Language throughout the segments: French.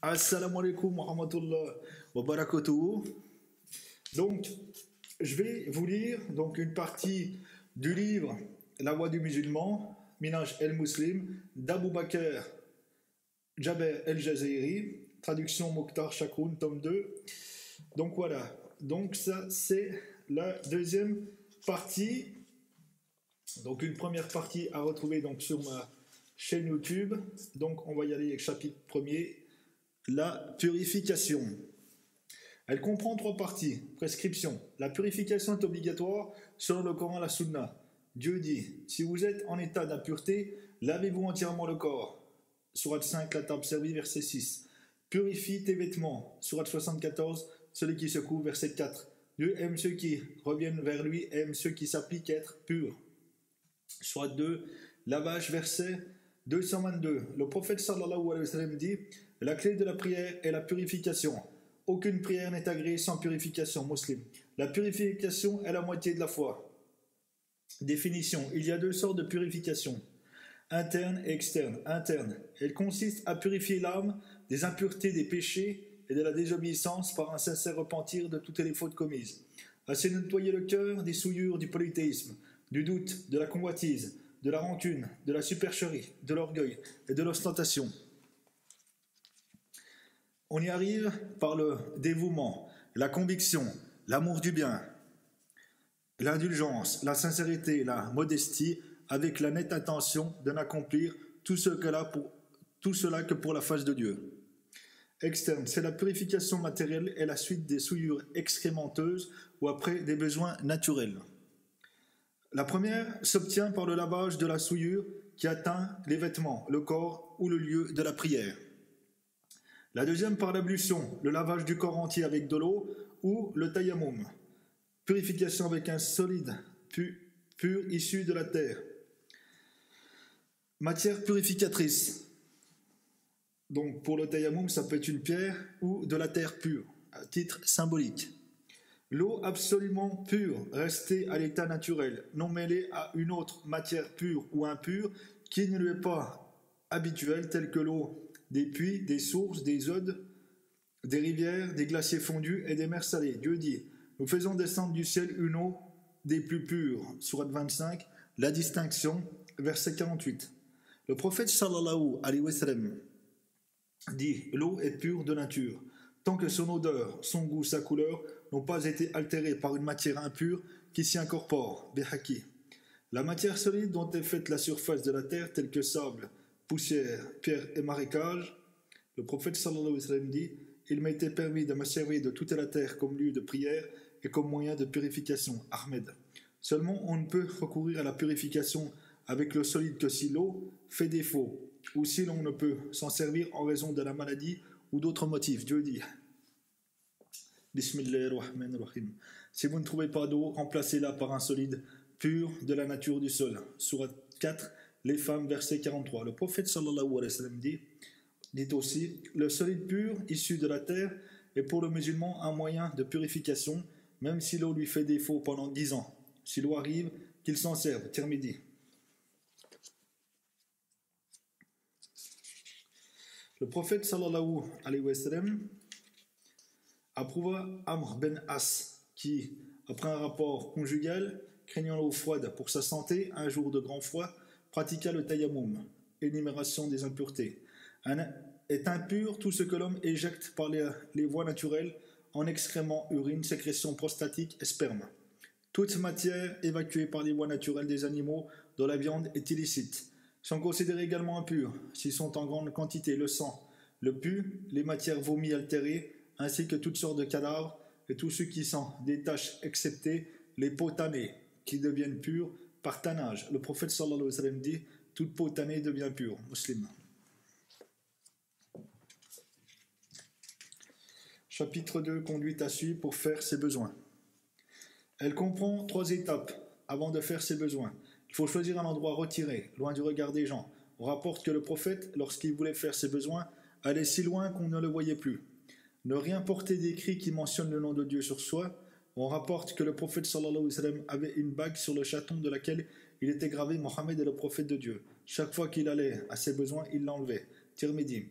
Assalamu alaikum wa rahmatullah wa barakatuhu. Donc, je vais vous lire une partie du livre La Voix du musulman, Minhaj el-Muslim, d'Abu Bakr Jaber el-Jazairi, traduction Mokhtar Chakroun, tome 2. Donc voilà, donc ça c'est la deuxième partie. Donc une première partie à retrouver donc sur ma chaîne YouTube. Donc on va y aller avec chapitre 1er, la purification. Elle comprend 3 parties. Prescription. La purification est obligatoire selon le Coran et la Sunna. Dieu dit, si vous êtes en état d'impureté, lavez-vous entièrement le corps. Sourate 5, la table servie, verset 6. Purifie tes vêtements. Sourate 74, celui qui se couvre, verset 4. Dieu aime ceux qui reviennent vers lui, aime ceux qui s'appliquent à être purs. Sourate 2, lavage, verset 222. Le prophète sallallahu alayhi wa sallam dit, la clé de la prière est la purification. Aucune prière n'est agréée sans purification, musulman. La purification est la moitié de la foi. Définition. Il y a 2 sortes de purification, interne et externe. Interne. Elle consiste à purifier l'âme des impuretés, des péchés et de la désobéissance par un sincère repentir de toutes les fautes commises. À se nettoyer le cœur des souillures du polythéisme, du doute, de la convoitise, de la rancune, de la supercherie, de l'orgueil et de l'ostentation. On y arrive par le dévouement, la conviction, l'amour du bien, l'indulgence, la sincérité, la modestie, avec la nette intention de n'accomplir tout cela que pour la face de Dieu. Externe, c'est la purification matérielle et la suite des souillures excrémenteuses ou après des besoins naturels. La première s'obtient par le lavage de la souillure qui atteint les vêtements, le corps ou le lieu de la prière. La deuxième par l'ablution, le lavage du corps entier avec de l'eau ou le tayammum. Purification avec un solide pur issu de la terre. Matière purificatrice. Donc pour le tayammum, ça peut être une pierre ou de la terre pure, à titre symbolique. L'eau absolument pure, restée à l'état naturel, non mêlée à une autre matière pure ou impure qui ne lui est pas habituelle, telle que l'eau des puits, des sources, des odes, des rivières, des glaciers fondus et des mers salées. Dieu dit, nous faisons descendre du ciel une eau des plus pures. Sourate 25, la distinction, verset 48. Le prophète sallallahu alayhi wa sallam dit, l'eau est pure de nature, tant que son odeur, son goût, sa couleur n'ont pas été altérés par une matière impure qui s'y incorpore. Bihaki. La matière solide dont est faite la surface de la terre, telle que sable, poussière, pierre et marécage, le prophète sallallahu alayhi wa sallam dit, il m'a été permis de me servir de toute la terre comme lieu de prière et comme moyen de purification. Ahmed. Seulement, on ne peut recourir à la purification avec le solide que si l'eau fait défaut, ou si l'on ne peut s'en servir en raison de la maladie ou d'autres motifs. Dieu dit, Bismillahirrahmanirrahim. Si vous ne trouvez pas d'eau, remplacez-la par un solide pur de la nature du sol. Sourate 4, les femmes, verset 43. Le prophète sallallahu alayhi wa sallam dit aussi, le solide pur issu de la terre est pour le musulman un moyen de purification, même si l'eau lui fait défaut pendant 10 ans. Si l'eau arrive, qu'il s'en serve. Tirmidhi. Le prophète sallallahu alayhi wa sallam approuva Amr ben As qui, après un rapport conjugal, craignant l'eau froide pour sa santé, un jour de grand froid, pratiqua le tayammum, énumération des impuretés. Est impur tout ce que l'homme éjecte par les voies naturelles en excréments, urine, sécrétion prostatique et sperme. Toute matière évacuée par les voies naturelles des animaux dont la viande est illicite sont considérées également impures s'ils sont en grande quantité le sang, le pus, les matières vomies altérées, ainsi que toutes sortes de cadavres et tout ce qui s'en détache, excepté les peaux tannées, qui deviennent pures par tannage. Le prophète sallallahu alayhi wa sallam dit, toute peau tannée devient pure. Muslim. Chapitre 2, conduite à suivre pour faire ses besoins. Elle comprend 3 étapes avant de faire ses besoins. Il faut choisir un endroit retiré, loin du regard des gens. On rapporte que le prophète, lorsqu'il voulait faire ses besoins, allait si loin qu'on ne le voyait plus. Ne rien porter d'écrit qui mentionne le nom de Dieu sur soi. On rapporte que le prophète sallallahu alayhi wa sallam avait une bague sur le chaton de laquelle il était gravé Mohammed est le prophète de Dieu. Chaque fois qu'il allait à ses besoins, il l'enlevait. Tirmidhi.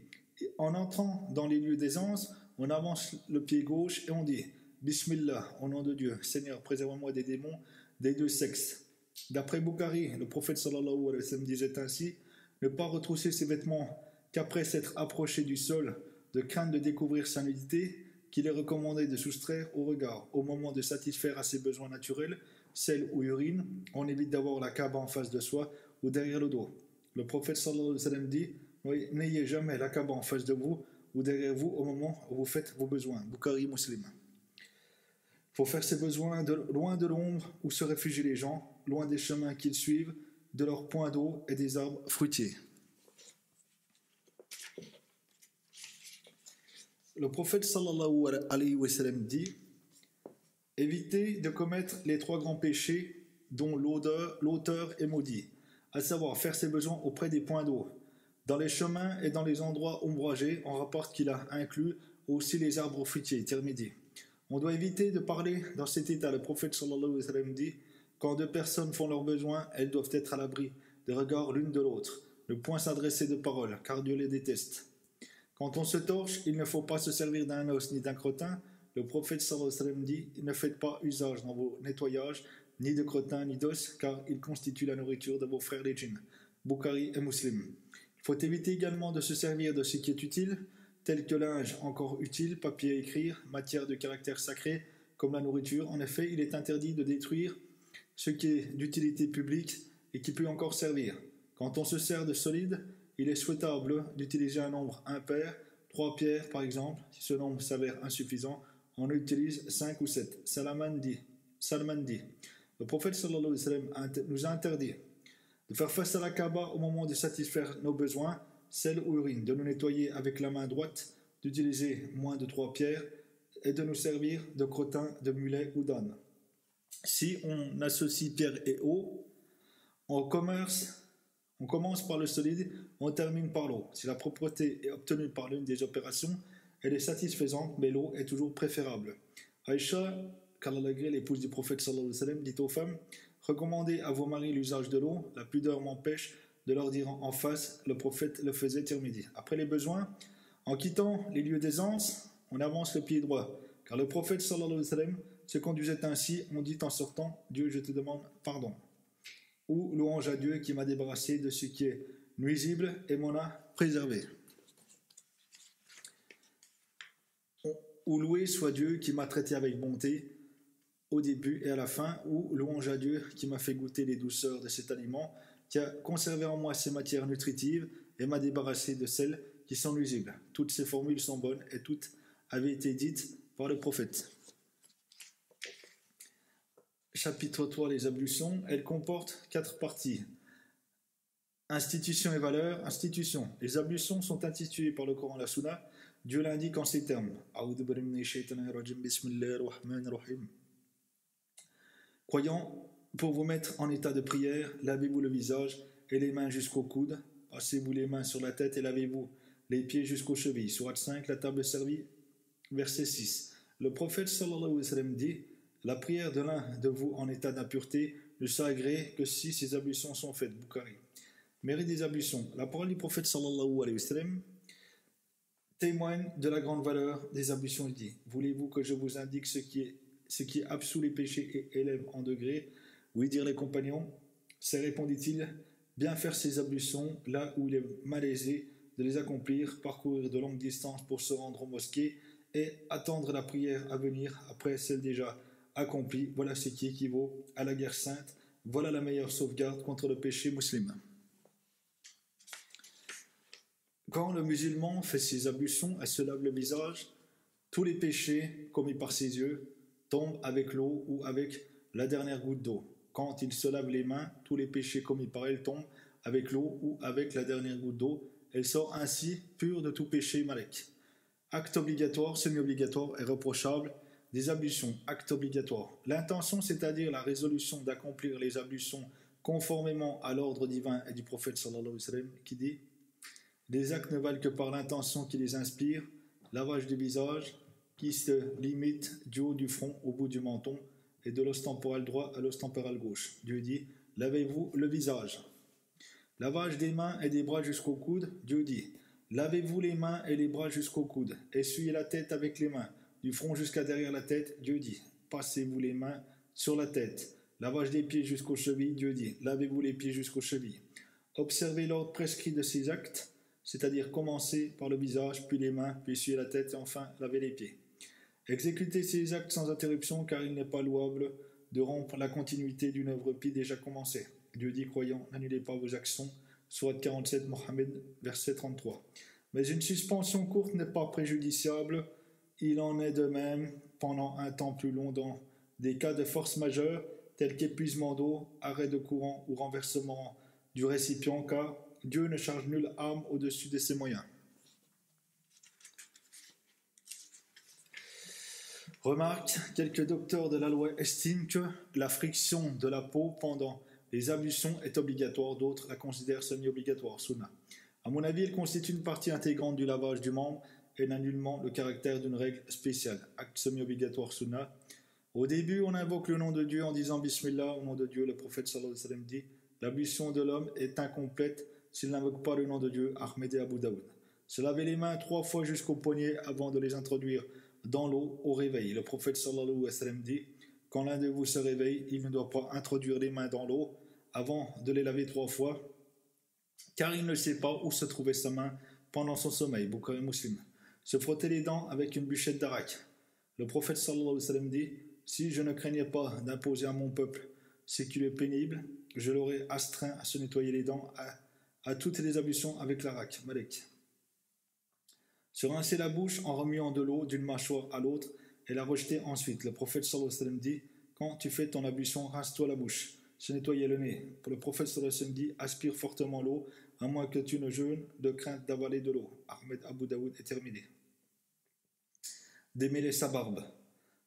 En entrant dans les lieux d'aisance, on avance le pied gauche et on dit Bismillah, au nom de Dieu, Seigneur, préserve-moi des démons des deux sexes. D'après Bukhari, le prophète sallallahu alayhi wa sallam disait ainsi ne pas retrousser ses vêtements qu'après s'être approché du sol, de crainte de découvrir sa nudité, qu'il est recommandé de soustraire au regard. Au moment de satisfaire à ses besoins naturels, selle ou urine, on évite d'avoir la Kaaba en face de soi ou derrière le dos. Le prophète sallallahu alayhi wa sallam dit oui, n'ayez jamais la Kaaba en face de vous ou derrière vous au moment où vous faites vos besoins. Bukhari Muslim. Il faut faire ses besoins loin de l'ombre où se réfugient les gens, loin des chemins qu'ils suivent, de leurs points d'eau et des arbres fruitiers. Le prophète sallallahu alayhi wa sallam dit évitez de commettre les trois grands péchés dont l'auteur est maudit, à savoir faire ses besoins auprès des points d'eau. Dans les chemins et dans les endroits ombragés, on rapporte qu'il a inclus aussi les arbres fruitiers, Tirmidhi. On doit éviter de parler dans cet état. Le prophète sallallahu alayhi wa sallam dit quand deux personnes font leurs besoins, elles doivent être à l'abri des regards l'une de l'autre, ne point s'adresser de paroles, car Dieu les déteste. Quand on se torche, il ne faut pas se servir d'un os ni d'un crottin. Le prophète sallallahu alayhi wa sallam dit ne faites pas usage dans vos nettoyages ni de crottin ni d'os, car ils constituent la nourriture de vos frères les djinns. Bukhari et Muslim. Il faut éviter également de se servir de ce qui est utile, tel que linge encore utile, papier à écrire, matière de caractère sacré, comme la nourriture. En effet, il est interdit de détruire ce qui est d'utilité publique et qui peut encore servir. Quand on se sert de solide, il est souhaitable d'utiliser un nombre impair, 3 pierres par exemple. Si ce nombre s'avère insuffisant, on utilise 5 ou 7. Salman dit, le prophète sallallahu alayhi wa sallam nous a interdit de faire face à la Kaaba au moment de satisfaire nos besoins, sel ou urine, de nous nettoyer avec la main droite, d'utiliser moins de 3 pierres et de nous servir de crottin, de mulet ou d'âne. Si on associe pierre et eau, on commence par le solide, on termine par l'eau. Si la propreté est obtenue par l'une des opérations, elle est satisfaisante, mais l'eau est toujours préférable. Aïcha, qu'Allah agrée, l'épouse du prophète sallallahu alayhi wa sallam, dit aux femmes recommandez à vos maris l'usage de l'eau, la pudeur m'empêche de leur dire en face, le prophète le faisait Tirmidhi. Après les besoins, en quittant les lieux d'aisance, on avance le pied droit, car le prophète sallallahu alayhi wa sallam se conduisait ainsi, on dit en sortant Dieu, je te demande pardon. Ou louange à Dieu qui m'a débarrassé de ce qui est nuisible et m'en a préservé. Ou loué soit Dieu qui m'a traité avec bonté au début et à la fin, ou louange à Dieu qui m'a fait goûter les douceurs de cet aliment, qui a conservé en moi ces matières nutritives et m'a débarrassé de celles qui sont nuisibles. Toutes ces formules sont bonnes et toutes avaient été dites par le prophète. Chapitre 3, les ablutions, elle comporte 4 parties. Institution et valeur. Institution. Les ablutions sont instituées par le Coran et la Sunna. Dieu l'indique en ces termes. Croyants, pour vous mettre en état de prière, lavez-vous le visage et les mains jusqu'au coude. Passez-vous les mains sur la tête et lavez-vous les pieds jusqu'aux chevilles. Sourate 5, la table servie, verset 6. Le prophète sallallahu alayhi wa sallam dit la prière de l'un de vous en état d'impureté ne sera agréée que si ces ablutions sont faites. Bukhari. Mérite des ablutions. La parole du prophète sallallahu alayhi wa sallam témoigne de la grande valeur des ablutions. Il dit voulez-vous que je vous indique ce qui absout les péchés et élève en degrés? Oui, dirent les compagnons. C'est, répondit-il, bien faire ces ablutions là où il est malaisé de les accomplir, parcourir de longues distances pour se rendre aux mosquées et attendre la prière à venir après celle déjà accomplie. Voilà ce qui équivaut à la guerre sainte. Voilà la meilleure sauvegarde contre le péché musulman. Quand le musulman fait ses ablutions et se lave le visage, tous les péchés commis par ses yeux tombent avec l'eau ou avec la dernière goutte d'eau. Quand il se lave les mains, tous les péchés commis par elle tombent avec l'eau ou avec la dernière goutte d'eau. Elle sort ainsi pure de tout péché malek. Acte obligatoire, semi-obligatoire et reprochable des ablutions. Acte obligatoire. L'intention, c'est-à-dire la résolution d'accomplir les ablutions conformément à l'ordre divin et du prophète sallallahu alayhi wa sallam qui dit les actes ne valent que par l'intention qui les inspire. Lavage du visage qui se limite du haut du front au bout du menton et de l'os temporal droit à l'os temporal gauche. Dieu dit lavez-vous le visage. Lavage des mains et des bras jusqu'au coude. Dieu dit Lavez-vous les mains et les bras jusqu'au coude. Essuyez la tête avec les mains, du front jusqu'à derrière la tête. Dieu dit, passez-vous les mains sur la tête. Lavage des pieds jusqu'aux chevilles. Dieu dit, lavez-vous les pieds jusqu'aux chevilles. Observez l'ordre prescrit de ces actes, c'est-à-dire commencer par le visage, puis les mains, puis essuyer la tête et enfin laver les pieds. Exécutez ces actes sans interruption, car il n'est pas louable de rompre la continuité d'une œuvre pie déjà commencée. Dieu dit, croyants, n'annulez pas vos actions. Sourate 47, Mohammed, verset 33. Mais une suspension courte n'est pas préjudiciable. Il en est de même pendant un temps plus long dans des cas de force majeure, tels qu'épuisement d'eau, arrêt de courant ou renversement du récipient, car Dieu ne charge nulle âme au-dessus de ses moyens. Remarque, quelques docteurs de la loi estiment que la friction de la peau pendant les ablutions est obligatoire, d'autres la considèrent semi-obligatoire, sunna. À mon avis, elle constitue une partie intégrante du lavage du membre et n'a nullement le caractère d'une règle spéciale. Acte semi-obligatoire, sunna. Au début, on invoque le nom de Dieu en disant Bismillah, au nom de Dieu. Le prophète sallallahu alayhi wa sallam dit l'ablution de l'homme est incomplète s'il n'invoque pas le nom de Dieu. Ahmed et Abu Daoud. Se laver les mains 3 fois jusqu'au poignet avant de les introduire dans l'eau au réveil. Le prophète sallallahu alayhi wa sallam dit quand l'un de vous se réveille, il ne doit pas introduire les mains dans l'eau avant de les laver 3 fois, car il ne sait pas où se trouvait sa main pendant son sommeil. Bukhari Muslim. Se frotter les dents avec une bûchette d'arak. Le prophète sallallahu alayhi wa sallam dit si je ne craignais pas d'imposer à mon peuple ce qui lui est pénible, je l'aurais astreint à se nettoyer les dents à toutes les ablutions avec l'arak. Malik. Se rincer la bouche en remuant de l'eau d'une mâchoire à l'autre et la rejeter ensuite. Le prophète sallallahu alayhi wa sallam dit quand tu fais ton ablution, rince-toi la bouche. Se nettoyer le nez. Pour le prophète sallallahu alayhi wa sallam dit aspire fortement l'eau, à moins que tu ne jeûnes de crainte d'avaler de l'eau. Ahmed Abu Daoud est terminé. Démêler sa barbe.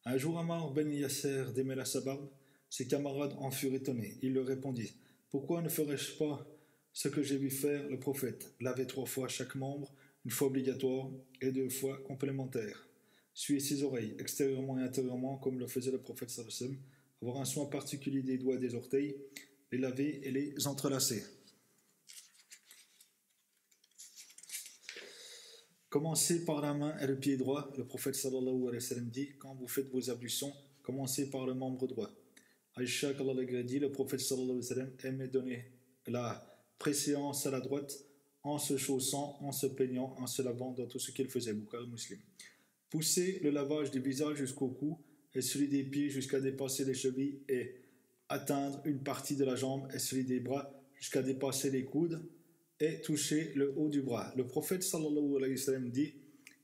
Un jour, Ammar ben Yasser démêla sa barbe. Ses camarades en furent étonnés. Il leur répondit pourquoi ne ferais-je pas ce que j'ai vu faire le prophète laver 3 fois chaque membre, une fois obligatoire et 2 fois complémentaire. Suyer ses oreilles, extérieurement et intérieurement, comme le faisait le prophète sallallahu alayhi wa sallam. Avoir un soin particulier des doigts et des orteils, les laver et les entrelacer. Commencez par la main et le pied droit. Le prophète sallallahu alayhi wa sallam dit quand vous faites vos ablutions, commencez par le membre droit. Aïcha, qu'Allah l'ait dit, le prophète sallallahu alayhi wa sallam aimait donner la préséance à la droite en se chaussant, en se peignant, en se lavant dans tout ce qu'il faisait. Bukhari Muslim. Poussez le lavage du visage jusqu'au cou et celui des pieds jusqu'à dépasser les chevilles et atteindre une partie de la jambe et celui des bras jusqu'à dépasser les coudes et toucher le haut du bras. Le prophète sallallahu alayhi wa sallam dit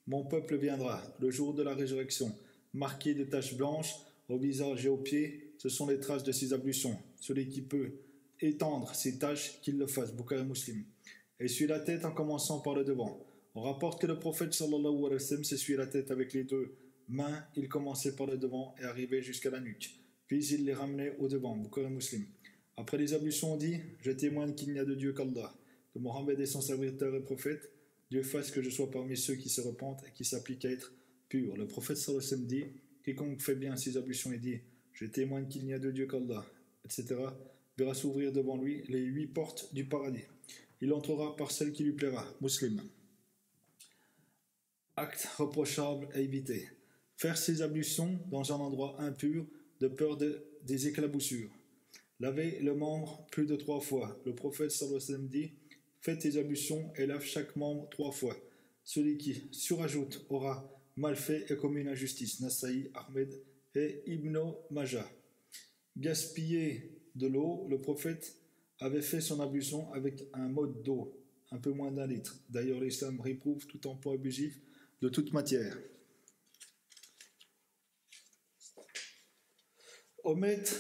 mon peuple viendra le jour de la résurrection marqué de taches blanches au visage et aux pieds, ce sont les traces de ses ablutions. Celui qui peut étendre ses taches, qu'il le fasse. Bukhari Muslim. Essuie la tête en commençant par le devant. On rapporte que le prophète sallallahu alayhi wa sallam s'essuyait la tête avec les 2 mains, il commençait par le devant et arrivait jusqu'à la nuque. Puis il les ramenait au devant. Bukhari Muslim. Après les ablutions, on dit je témoigne qu'il n'y a de Dieu qu'Allah, que Mohammed est son serviteur et prophète. Dieu fasse que je sois parmi ceux qui se repentent et qui s'appliquent à être purs. Le prophète sallallahu alayhi wa sallam dit quiconque fait bien ses ablutions et dit je témoigne qu'il n'y a de Dieu qu'Allah, etc., verra s'ouvrir devant lui les 8 portes du paradis. Il entrera par celle qui lui plaira. Muslim. Acte reprochable à éviter. Faire ses ablutions dans un endroit impur de peur des éclaboussures. Laver le membre plus de 3 fois. Le prophète sallallahu alayhi wa sallam dit faites tes ablutions et lave chaque membre 3 fois. Celui qui surajoute aura mal fait et commis une injustice. Nasaï, Ahmed et Ibn Majah. Gaspiller de l'eau. Le prophète avait fait son ablution avec un mode d'eau, un peu moins d'1 litre. D'ailleurs, l'islam réprouve tout emploi abusif de toute matière. Omettre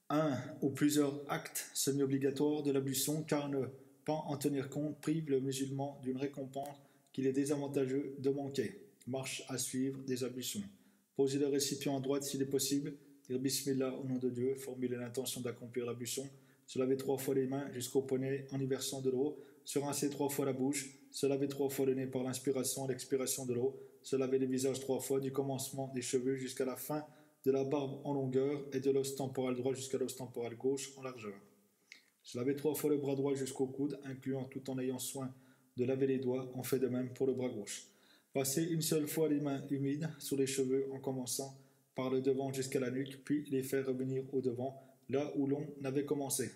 un ou plusieurs actes semi-obligatoires de l'ablution, car ne pas en tenir compte prive le musulman d'une récompense qu'il est désavantageux de manquer. Marche à suivre des ablutions. Poser le récipient à droite s'il est possible. Dire Bismillah au nom de Dieu. Formuler l'intention d'accomplir l'ablution. Se laver 3 fois les mains jusqu'au poignet en y versant de l'eau. Se rincer 3 fois la bouche. Se laver 3 fois le nez par l'inspiration et l'expiration de l'eau. Se laver les visages 3 fois du commencement des cheveux jusqu'à la fin de la barbe en longueur et de l'os temporal droit jusqu'à l'os temporal gauche en largeur. Se laver 3 fois le bras droit jusqu'au coude, incluant tout en ayant soin de laver les doigts, on fait de même pour le bras gauche. Passez une seule fois les mains humides sur les cheveux en commençant par le devant jusqu'à la nuque, puis les faire revenir au devant, là où l'on avait commencé.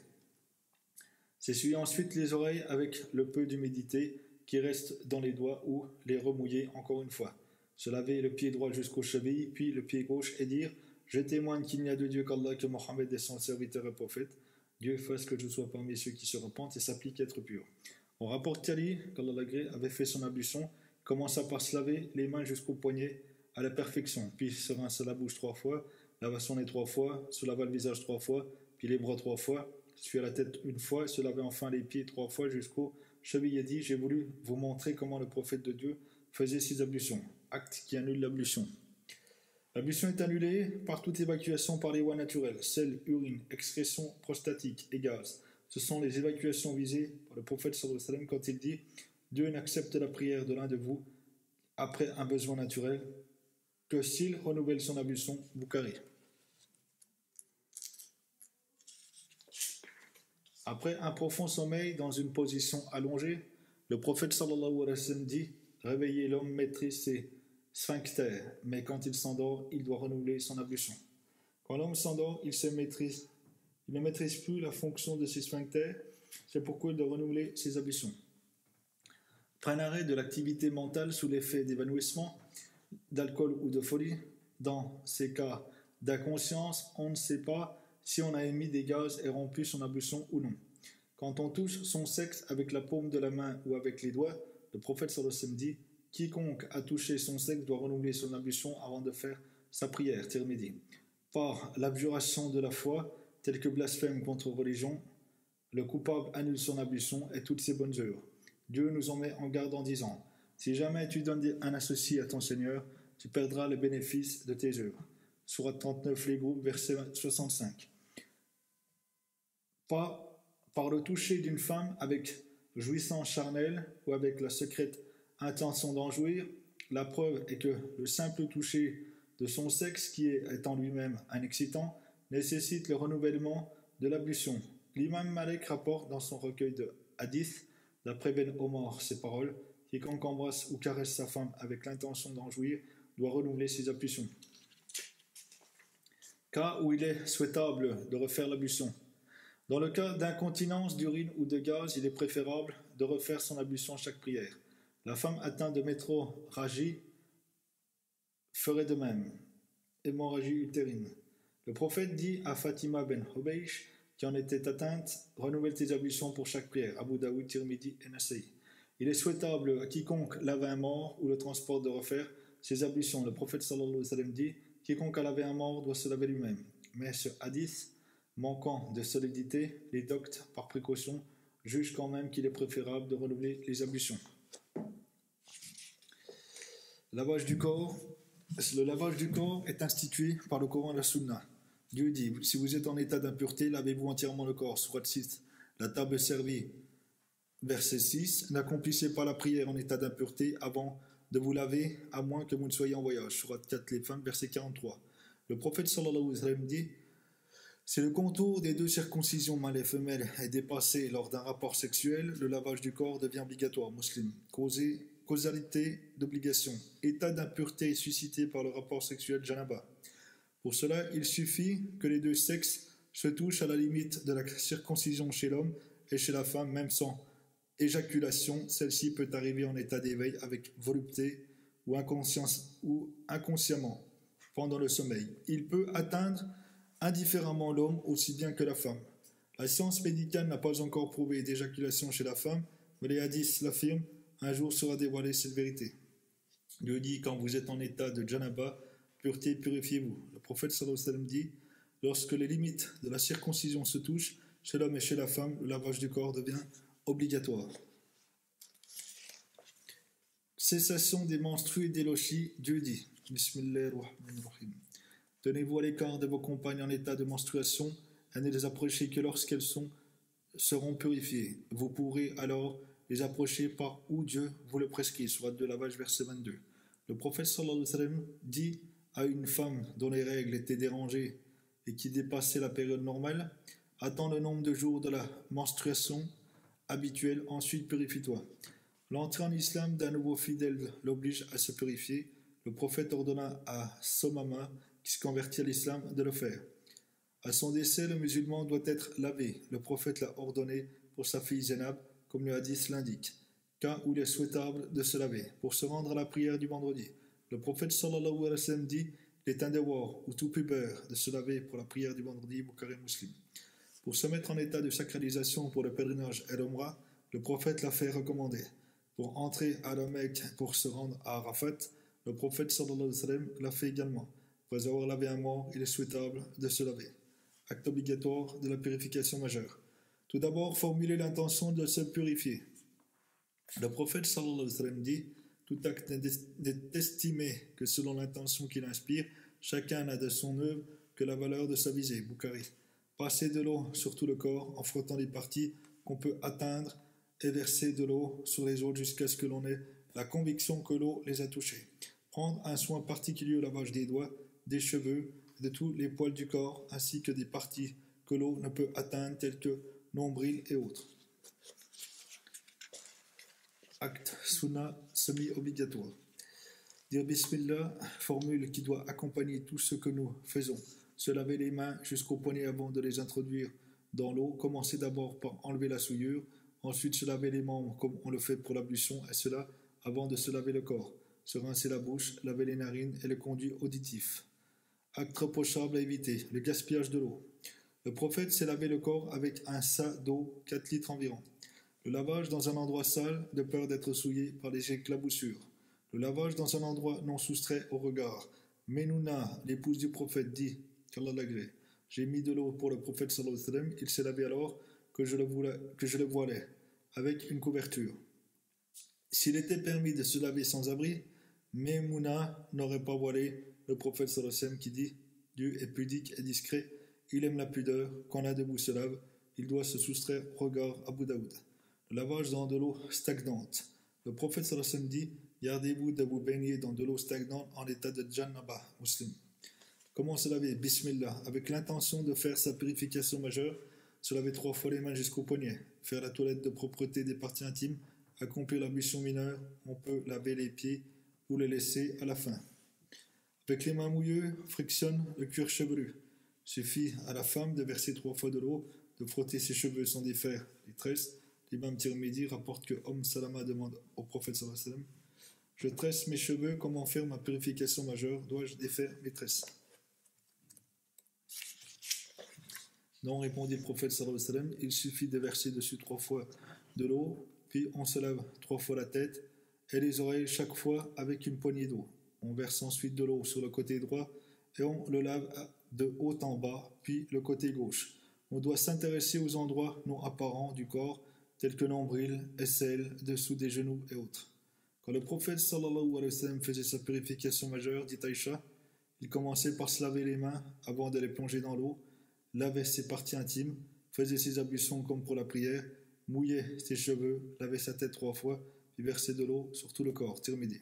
S'essuyer ensuite les oreilles avec le peu d'humidité qui reste dans les doigts ou les remouiller encore une fois. Se laver le pied droit jusqu'aux chevilles, puis le pied gauche et dire « Je témoigne qu'il n'y a de Dieu qu'Allah, que Mohammed est son serviteur et prophète. Dieu fasse que je sois parmi ceux qui se repentent et s'appliquent à être purs. » On rapporte qu'Ali, qu'Allah l'agrée, avait fait son ablution, commença par se laver les mains jusqu'aux poignets à la perfection, puis se rinça la bouche 3 fois, lava son nez 3 fois, se lava le visage 3 fois, puis les bras 3 fois, s'essuya la tête une fois, se lavait enfin les pieds 3 fois jusqu'aux chevilles et dit « J'ai voulu vous montrer comment le prophète de Dieu faisait ses ablutions. » Acte qui annule l'ablution. L'ablution est annulée par toute évacuation par les voies naturelles, sel, urine, excrétion prostatique et gaz. Ce sont les évacuations visées par le prophète sallallahu alayhi wa sallam quand il dit « Dieu n'accepte la prière de l'un de vous après un besoin naturel que s'il renouvelle son ablution, Bukhari. » Après un profond sommeil dans une position allongée, le prophète sallallahu alayhi wa sallam dit « Réveillez l'homme maîtrise ses sphincters, mais quand il s'endort, il doit renouveler son ablution. » Quand l'homme s'endort, il ne maîtrise plus la fonction de ses sphincters, c'est pourquoi il doit renouveler ses ablutions. Après un arrêt de l'activité mentale sous l'effet d'évanouissement, d'alcool ou de folie, dans ces cas d'inconscience, on ne sait pas si on a émis des gaz et rempli son ablution ou non. Quand on touche son sexe avec la paume de la main ou avec les doigts, le prophète sallallahu alayhi wa sallam dit « Quiconque a touché son sexe doit renouveler son ablution avant de faire sa prière. » Tirmidhi. Par l'abjuration de la foi, telle que blasphème contre religion, le coupable annule son ablution et toutes ses bonnes œuvres. Dieu nous en met en garde en disant « Si jamais tu donnes un associé à ton Seigneur, tu perdras le bénéfice de tes œuvres. » Sourate 39, les groupes, verset 65. Pas par le toucher d'une femme avec jouissance charnelle ou avec la secrète intention d'en jouir, la preuve est que le simple toucher de son sexe, qui est en lui-même un excitant, nécessite le renouvellement de l'ablution. L'imam Malik rapporte dans son recueil de hadith, d'après Ben Omar, ces paroles « Quiconque embrasse ou caresse sa femme avec l'intention d'en jouir doit renouveler ses ablutions. » Cas où il est souhaitable de refaire l'ablution. Dans le cas d'incontinence d'urine ou de gaz, il est préférable de refaire son ablution à chaque prière. La femme atteinte de métrorragie ferait de même. Hémorragie utérine. Le prophète dit à Fatima ben Hubaysh, qui en était atteinte, renouvelle tes ablutions pour chaque prière. Abu Daoud, Tirmidhi et Nasa'i. Il est souhaitable à quiconque lave un mort ou le transporte de refaire ses ablutions. Le prophète sallallahu alayhi wa sallam dit, quiconque a lavé un mort doit se laver lui-même. Mais ce hadith, manquant de solidité, les doctes, par précaution, jugent quand même qu'il est préférable de renouveler les ablutions. Lavage du corps. Le lavage du corps est institué par le Coran et la Sunna. Dieu dit, si vous êtes en état d'impureté, lavez-vous entièrement le corps. Sourate 6. La table servie. Verset 6. N'accomplissez pas la prière en état d'impureté avant de vous laver, à moins que vous ne soyez en voyage. Sourate 4, les femmes, verset 43. Le prophète sallallahu alayhi wa sallam dit, si le contour des deux circoncisions mâle et femelle est dépassé lors d'un rapport sexuel, le lavage du corps devient obligatoire. Muslim. Causalité d'obligation. État d'impureté suscité par le rapport sexuel janaba. Pour cela, il suffit que les deux sexes se touchent à la limite de la circoncision chez l'homme et chez la femme, même sans éjaculation. Celle-ci peut arriver en état d'éveil avec volupté ou inconsciemment pendant le sommeil. Il peut atteindre indifféremment l'homme aussi bien que la femme. La science médicale n'a pas encore prouvé d'éjaculation chez la femme, mais les hadiths l'affirment, un jour sera dévoilée cette vérité. Dieu dit, quand vous êtes en état de janaba, pureté, purifiez-vous. Le prophète sallallahu alayhi wa sallam dit, lorsque les limites de la circoncision se touchent, chez l'homme et chez la femme, le lavage du corps devient obligatoire. Cessation des menstrues et des lochis, Dieu dit, Bismillahirrahmanirrahim. Tenez-vous à l'écart de vos compagnes en état de menstruation et ne les approchez que lorsqu'elles seront purifiées. Vous pourrez alors les approcher par où Dieu vous le prescrit. Sourate de lavage, verset 22. Le prophète sallallahu alayhi wa sallam dit à une femme dont les règles étaient dérangées et qui dépassait la période normale, attends le nombre de jours de la menstruation habituelle, ensuite purifie-toi. L'entrée en islam d'un nouveau fidèle l'oblige à se purifier. Le prophète ordonna à Somama, qui se convertit à l'islam, de le faire. À son décès, le musulman doit être lavé. Le prophète l'a ordonné pour sa fille Zainab, comme le hadith l'indique, cas où il est souhaitable de se laver, pour se rendre à la prière du vendredi. Le prophète sallallahu alayhi wa sallam dit: il est un devoir ou tout pubère de se laver pour la prière du vendredi, Bukhari Muslim. Pour se mettre en état de sacralisation pour le pèlerinage El Omra, le prophète l'a fait recommander. Pour entrer à la Mecque pour se rendre à Arafat, le prophète sallallahu alayhi wa sallam l'a fait également. Après avoir lavé un mort, il est souhaitable de se laver. Acte obligatoire de la purification majeure. Tout d'abord, formuler l'intention de se purifier. Le prophète sallallahu alayhi wa sallam dit: tout acte n'est estimé que selon l'intention qu'il inspire, chacun n'a de son œuvre que la valeur de sa visée. Bukhari. Passer de l'eau sur tout le corps en frottant les parties qu'on peut atteindre et verser de l'eau sur les autres jusqu'à ce que l'on ait la conviction que l'eau les a touchés. Prendre un soin particulier au lavage des doigts, des cheveux, de tous les poils du corps, ainsi que des parties que l'eau ne peut atteindre, telles que nombril et autres. Acte sunna semi-obligatoire. Dire Bismillah, formule qui doit accompagner tout ce que nous faisons. Se laver les mains jusqu'au poignet avant de les introduire dans l'eau. Commencer d'abord par enlever la souillure, ensuite se laver les membres comme on le fait pour l'ablution, et cela avant de se laver le corps. Se rincer la bouche, laver les narines et le conduit auditif. Acte reprochable à éviter, le gaspillage de l'eau. Le prophète s'est lavé le corps avec un seau d'eau, 4 litres environ. Le lavage dans un endroit sale, de peur d'être souillé par les éclaboussures. Le lavage dans un endroit non soustrait au regard. Ménouna, l'épouse du prophète, dit, qu'Allah l'agrée, j'ai mis de l'eau pour le prophète sallallahu alayhi wa sallam, il s'est lavé alors que je le voilais, avec une couverture. S'il était permis de se laver sans abri, Mémouna n'aurait pas voilé le prophète sallallahu alayhi wa sallam qui dit: Dieu est pudique et discret, il aime la pudeur, quand l'un debout se lave, il doit se soustraire au regard. Abu Daoud. Le lavage dans de l'eau stagnante. Le prophète sallallahu alayhi wa sallam dit: gardez-vous de vous baigner dans de l'eau stagnante en état de janaba. Muslim. Comment se laver? Bismillah, avec l'intention de faire sa purification majeure, se laver 3 fois les mains jusqu'au poignet, faire la toilette de propreté des parties intimes, accomplir l'ablution mineure, on peut laver les pieds ou les laisser à la fin. Avec les mains mouillées, frictionne le cuir chevelu. Suffit à la femme de verser 3 fois de l'eau, de frotter ses cheveux sans défaire les tresses. L'imam Tirmidhi rapporte que Salama demande au prophète sallallahu alayhi wa sallam: je tresse mes cheveux, comment faire ma purification majeure? Dois-je défaire mes tresses? Non, répondit le prophète sallallahu alayhi wa sallam, il suffit de verser dessus 3 fois de l'eau, puis on se lave 3 fois la tête et les oreilles chaque fois avec une poignée d'eau. On verse ensuite de l'eau sur le côté droit et on le lave de haut en bas, puis le côté gauche. On doit s'intéresser aux endroits non apparents du corps, tels que nombril, aisselle, dessous des genoux et autres. Quand le prophète sallallahu alayhi wa sallam faisait sa purification majeure, dit Aïcha, il commençait par se laver les mains avant de les plonger dans l'eau, lavait ses parties intimes, faisait ses ablutions comme pour la prière, mouillait ses cheveux, lavait sa tête 3 fois, puis versait de l'eau sur tout le corps. Tirmidhi.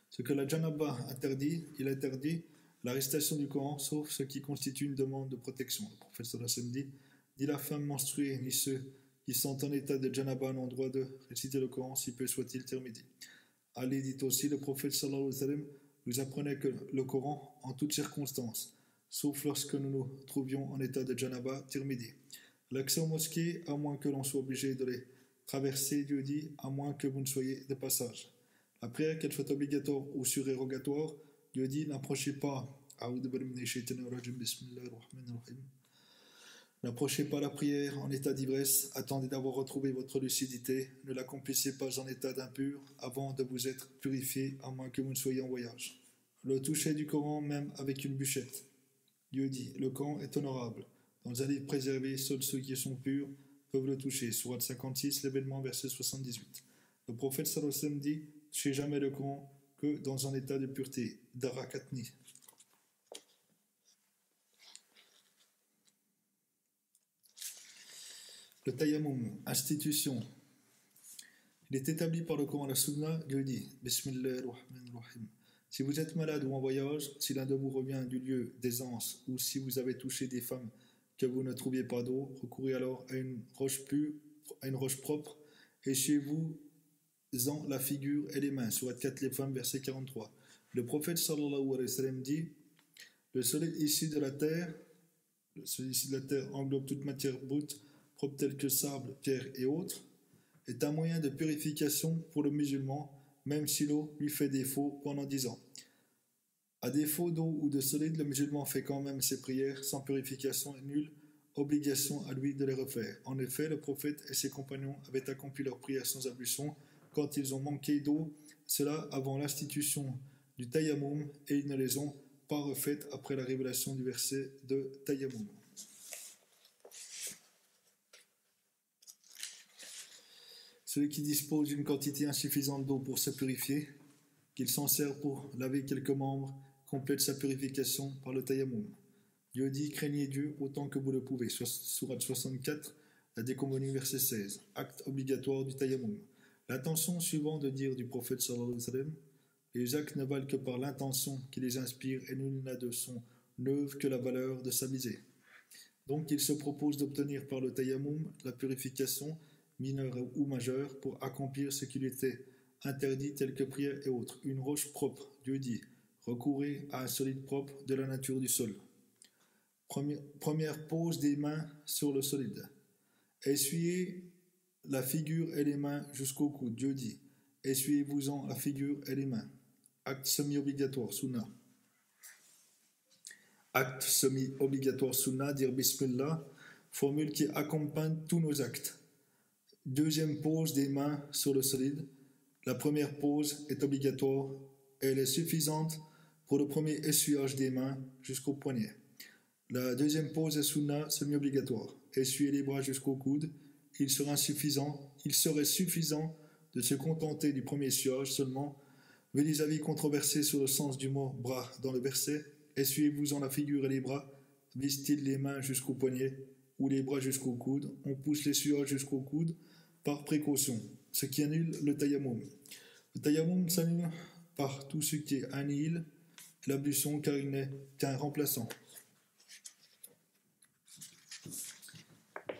Ce que la janaba interdit, il interdit l'arrestation du Coran, sauf ce qui constitue une demande de protection. Le prophète sallallahu alayhi wa sallam dit: ni la femme menstruée, ni ceux qui sont en état de janaba n'ont droit de réciter le Coran, si peu soit-il. Tirmidhi. Ali dit aussi: le prophète sallallahu alayhi wa sallam nous apprenait que le Coran, en toutes circonstances, sauf lorsque nous nous trouvions en état de janaba. Tirmidhi. L'accès aux mosquées, à moins que l'on soit obligé de les traverser, Dieu dit, à moins que vous ne soyez de passage. La prière, qu'elle soit obligatoire ou surérogatoire, Dieu dit: n'approchez pas. N'approchez pas la prière en état d'ivresse, attendez d'avoir retrouvé votre lucidité, ne l'accomplissez pas en état d'impur, avant de vous être purifié, à moins que vous ne soyez en voyage. Le toucher du Coran, même avec une bûchette. Dieu dit: le Coran est honorable. Dans un livre préservé, seuls ceux qui sont purs peuvent le toucher. Sourate 56, l'événement, verset 78. Le prophète sallallahu alayhi wa sallam dit: touchez jamais le Coran que dans un état de pureté. Darakatni. Le tayammum, institution. Il est établi par le Coran et la Sunna. Dieu dit: Bismillahirrahmanirrahim. Si vous êtes malade ou en voyage, si l'un de vous revient du lieu d'aisance, ou si vous avez touché des femmes que vous ne trouviez pas d'eau, recourez alors à une roche pure, à une roche propre, et chez vous la figure et les mains. Surat 4 les femmes, verset 43. Le prophète sallallahu alayhi wa sallam dit: le soleil issu de la terre englobe toute matière brute, propre telle que sable, pierre et autres, est un moyen de purification pour le musulman, même si l'eau lui fait défaut pendant 10 ans. À défaut d'eau ou de solide, le musulman fait quand même ses prières sans purification et nulle obligation à lui de les refaire. En effet, le prophète et ses compagnons avaient accompli leurs prières sans ablution quand ils ont manqué d'eau, cela avant l'institution du tayammum, et ils ne les ont pas refaites après la révélation du verset de tayammum. Celui qui dispose d'une quantité insuffisante d'eau pour se purifier, qu'il s'en sert pour laver quelques membres, complète sa purification par le tayammum. Dieu dit: craignez Dieu autant que vous le pouvez. Sourate 64, la déconvenue, verset 16. Acte obligatoire du tayammum. L'intention suivant de dire du prophète sallallahu alayhi wa sallam: les actes ne valent que par l'intention qui les inspire, et nul n'a de son œuvre que la valeur de sa visée. Donc il se propose d'obtenir par le tayammum la purification mineure ou majeure pour accomplir ce qui lui était interdit, tel que prière et autres. Une roche propre, Dieu dit: recourez à un solide propre de la nature du sol. Première pose des mains sur le solide. Essuyez la figure et les mains jusqu'au coude, Dieu dit: essuyez-vous-en la figure et les mains. Acte semi-obligatoire, sunna. Acte semi-obligatoire, sunna, dire Bismillah, formule qui accompagne tous nos actes. Deuxième pose des mains sur le solide. La première pose est obligatoire et elle est suffisante pour le premier essuyage des mains jusqu'au poignet. La deuxième pose est sunna, semi-obligatoire. Essuyez les bras jusqu'au coude. Il serait suffisant de se contenter du premier essuyage seulement. Vu les avis controversés sur le sens du mot bras dans le verset, essuyez-vous-en la figure et les bras, vise-t-il les mains jusqu'au poignet ou les bras jusqu'au coude? On pousse l'essuyage jusqu'au coude par précaution, ce qui annule le tayammum. Le tayammum s'annule par tout ce qui annihile l'ablution, car il n'est qu'un remplaçant.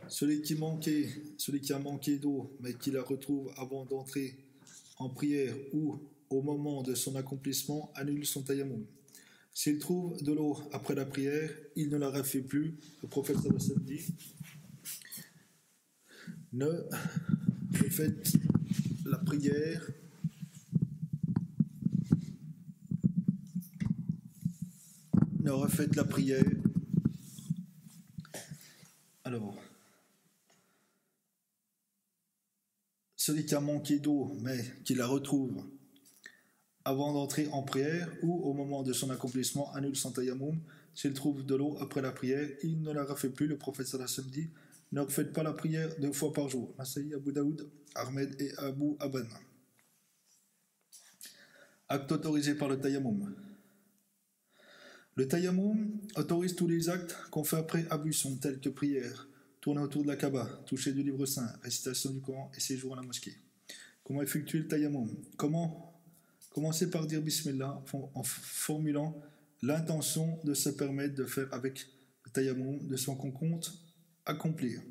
Celui qui a manqué d'eau, mais qui la retrouve avant d'entrer en prière ou au moment de son accomplissement, annule son tayammum. S'il trouve de l'eau après la prière, il ne la refait plus. Le prophète sallallahu alayhi wa sallam dit: ne refaites la prière Alors, celui qui a manqué d'eau, mais qui la retrouve avant d'entrer en prière ou au moment de son accomplissement, annule son tayammum. S'il trouve de l'eau après la prière, il ne la refait plus. Le prophète sallallahu alayhi wa sallam dit: ne refaites pas la prière 2 fois par jour. Nasaï, Abu Daoud, Ahmed et Abu Aban. Acte autorisé par le tayammum. Le tayammum autorise tous les actes qu'on fait après ablution, tels que prière, tourner autour de la Kaaba, toucher du livre saint, récitation du Coran et séjour à la mosquée. Comment effectuer le tayammum? Commencer par dire Bismillah en formulant l'intention de se permettre de faire avec le tayammum de son qu'on compte accomplir.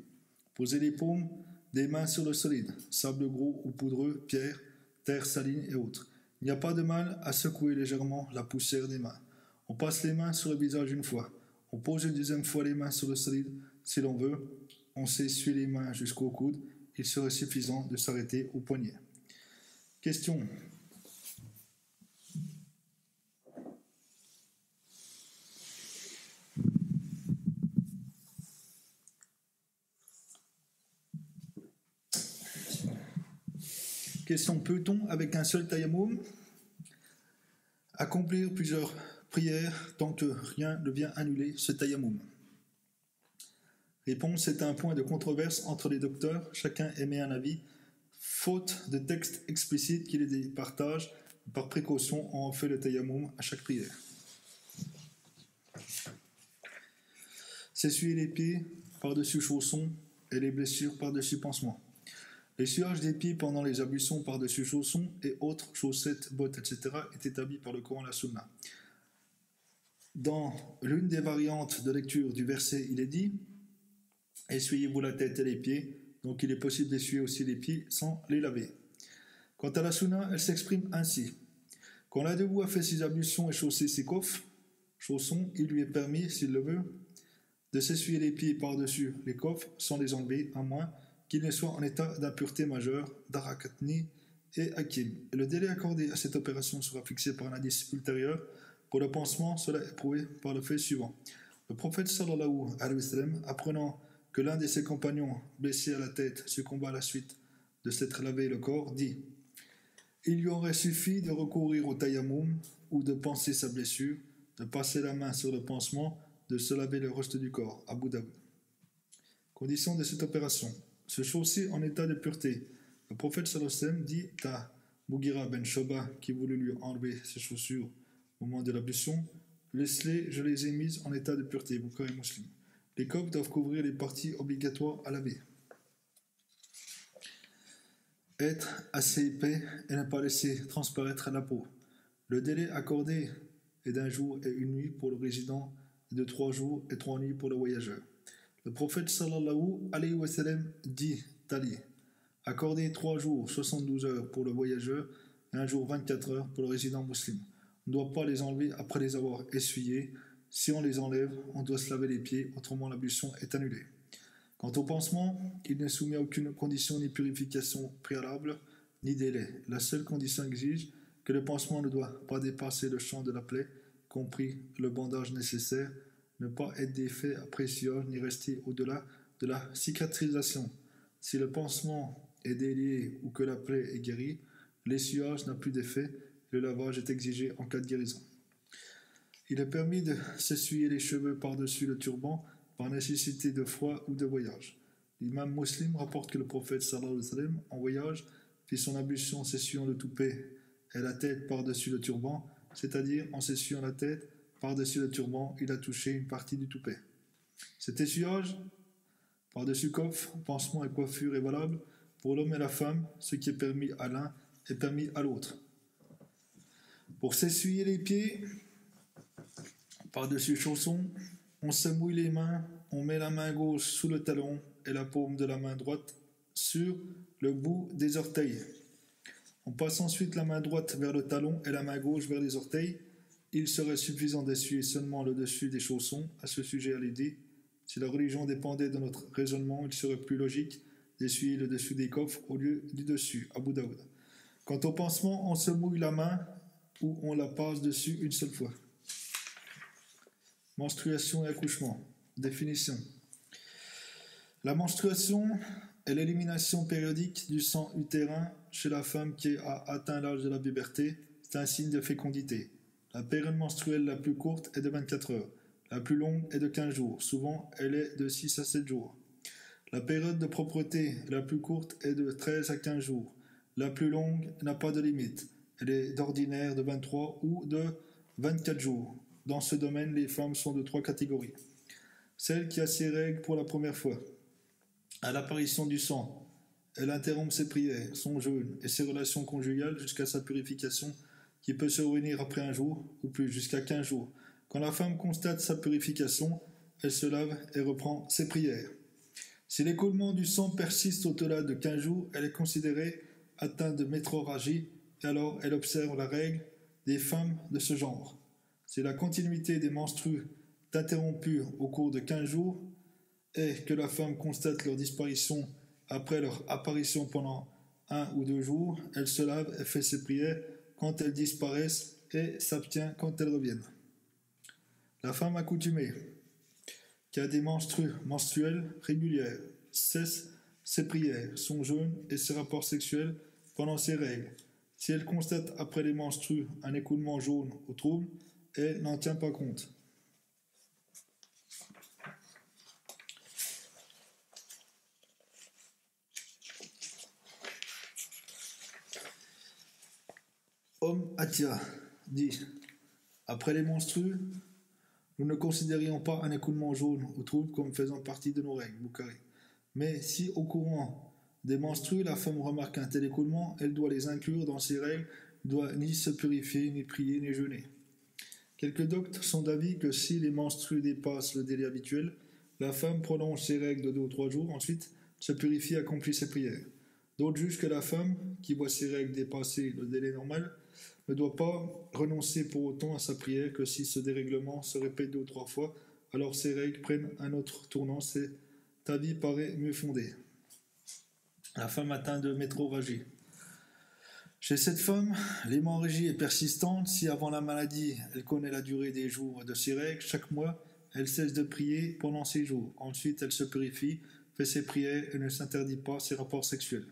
Poser les paumes des mains sur le solide, sable gros ou poudreux, pierre, terre saline et autres. Il n'y a pas de mal à secouer légèrement la poussière des mains. On passe les mains sur le visage une fois. On pose une deuxième fois les mains sur le solide si l'on veut. On s'essuie les mains jusqu'au coude. Il serait suffisant de s'arrêter au poignet. Question. Question. Peut-on, avec un seul tayammum, accomplir plusieurs prières tant que rien ne vient annuler ce tayammum? Réponse. C'est un point de controverse entre les docteurs. Chacun émet un avis, faute de texte explicite qui les départage. Par précaution, on en fait le tayammum à chaque prière. S'essuyer les pieds par-dessus chaussons et les blessures par-dessus pansements. L'essuyage des pieds pendant les ablutions par-dessus chaussons et autres chaussettes, bottes, etc. est établi par le Coran et la Sunna. Dans l'une des variantes de lecture du verset, il est dit: essuyez-vous la tête et les pieds. Donc il est possible d'essuyer aussi les pieds sans les laver. Quant à la sunna, elle s'exprime ainsi. Quand l'un de vous a fait ses ablutions et chaussé ses chaussons, il lui est permis, s'il le veut, de s'essuyer les pieds par-dessus les coffres sans les enlever, à moins qu'il ne soit en état d'impureté majeure, d'arakatni et hakim. Et le délai accordé à cette opération sera fixé par un indice ultérieur. Pour le pansement, cela est prouvé par le fait suivant. Le prophète sallallahu alayhi wa sallam, apprenant que l'un de ses compagnons, blessé à la tête, succomba à la suite de s'être lavé le corps, dit « Il lui aurait suffi de recourir au tayammum ou de panser sa blessure, de passer la main sur le pansement, de se laver le reste du corps. » Abu Daoud. Condition de cette opération. Se chausser en état de pureté. Le prophète sallallahu alayhi wa sallam dit à Mughira ben Shoba, qui voulut lui enlever ses chaussures au moment de l'ablution, « Laisse-les, je les ai mises en état de pureté. » Bukhari Muslim. Les coques doivent couvrir les parties obligatoires à laver. Être assez épais et ne pas laisser transparaître la peau. Le délai accordé est d'1 jour et 1 nuit pour le résident et de 3 jours et 3 nuits pour le voyageur. Le prophète sallallahu alayhi wa sallam dit Tali, accordez 3 jours 72 heures pour le voyageur et 1 jour 24 heures pour le résident musulman. On ne doit pas les enlever après les avoir essuyés. Si on les enlève, on doit se laver les pieds, autrement l'ablution est annulée. Quant au pansement, il n'est soumis à aucune condition ni purification préalable, ni délai. La seule condition exige que le pansement ne doit pas dépasser le champ de la plaie, compris le bandage nécessaire, ne pas être d'effet après sillage, ni rester au-delà de la cicatrisation. Si le pansement est délié ou que la plaie est guérie, l'essuyage n'a plus d'effet, le lavage est exigé en cas de guérison. Il est permis de s'essuyer les cheveux par-dessus le turban par nécessité de froid ou de voyage. L'imam Muslim rapporte que le prophète sallallahu alayhi wa sallam, en voyage, fit son ablution en s'essuyant le toupet et la tête par-dessus le turban, c'est-à-dire en s'essuyant la tête par-dessus le turban, il a touché une partie du toupet. Cet essuyage par-dessus coffre, pansement et coiffure est valable pour l'homme et la femme, ce qui est permis à l'un est permis à l'autre. Pour s'essuyer les pieds par-dessus chaussons, on se mouille les mains, on met la main gauche sous le talon et la paume de la main droite sur le bout des orteils. On passe ensuite la main droite vers le talon et la main gauche vers les orteils. Il serait suffisant d'essuyer seulement le dessus des chaussons. À ce sujet, elle est dit, si la religion dépendait de notre raisonnement, il serait plus logique d'essuyer le dessus des coffres au lieu du dessus. Abu Daoud. Quant au pansement, on se mouille la main ou on la passe dessus une seule fois. Menstruation et accouchement. Définition. La menstruation est l'élimination périodique du sang utérin chez la femme qui a atteint l'âge de la puberté. C'est un signe de fécondité. La période menstruelle la plus courte est de 24 heures. La plus longue est de 15 jours. Souvent, elle est de 6 à 7 jours. La période de propreté la plus courte est de 13 à 15 jours. La plus longue n'a pas de limite. Elle est d'ordinaire de 23 ou de 24 jours. Dans ce domaine, les femmes sont de 3 catégories. Celle qui a ses règles pour la première fois. À l'apparition du sang, elle interrompt ses prières, son jeûne et ses relations conjugales jusqu'à sa purification qui peut se réunir après 1 jour ou plus, jusqu'à 15 jours. Quand la femme constate sa purification, elle se lave et reprend ses prières. Si l'écoulement du sang persiste au-delà de 15 jours, elle est considérée atteinte de métrorragie et alors elle observe la règle des femmes de ce genre. Si la continuité des menstrues est interrompue au cours de 15 jours et que la femme constate leur disparition après leur apparition pendant 1 ou 2 jours, elle se lave et fait ses prières quand elles disparaissent et s'abstient quand elles reviennent. La femme accoutumée qui a des menstruelles régulières cesse ses prières, son jeûne et ses rapports sexuels pendant ses règles. Si elle constate après les menstrues un écoulement jaune ou trouble, elle n'en tient pas compte. Atia dit après les menstrues, nous ne considérions pas un écoulement jaune ou trouble comme faisant partie de nos règles, Bukhari. Mais si au courant des menstrues, la femme remarque un tel écoulement, elle doit les inclure dans ses règles, ne doit ni se purifier, ni prier, ni jeûner. Quelques doctes sont d'avis que si les menstrues dépassent le délai habituel, la femme prolonge ses règles de 2 ou 3 jours, ensuite se purifie et accomplit ses prières. D'autres jugent que la femme, qui voit ses règles dépasser le délai normal, ne doit pas renoncer pour autant à sa prière, que si ce dérèglement se répète 2 ou 3 fois, alors ses règles prennent un autre tournant, cet avis paraît mieux fondé. La femme atteinte de métrorragie. Chez cette femme, l'hémorragie est persistante. Si avant la maladie, elle connaît la durée des jours de ses règles, chaque mois, elle cesse de prier pendant 6 jours. Ensuite, elle se purifie, fait ses prières et ne s'interdit pas ses rapports sexuels.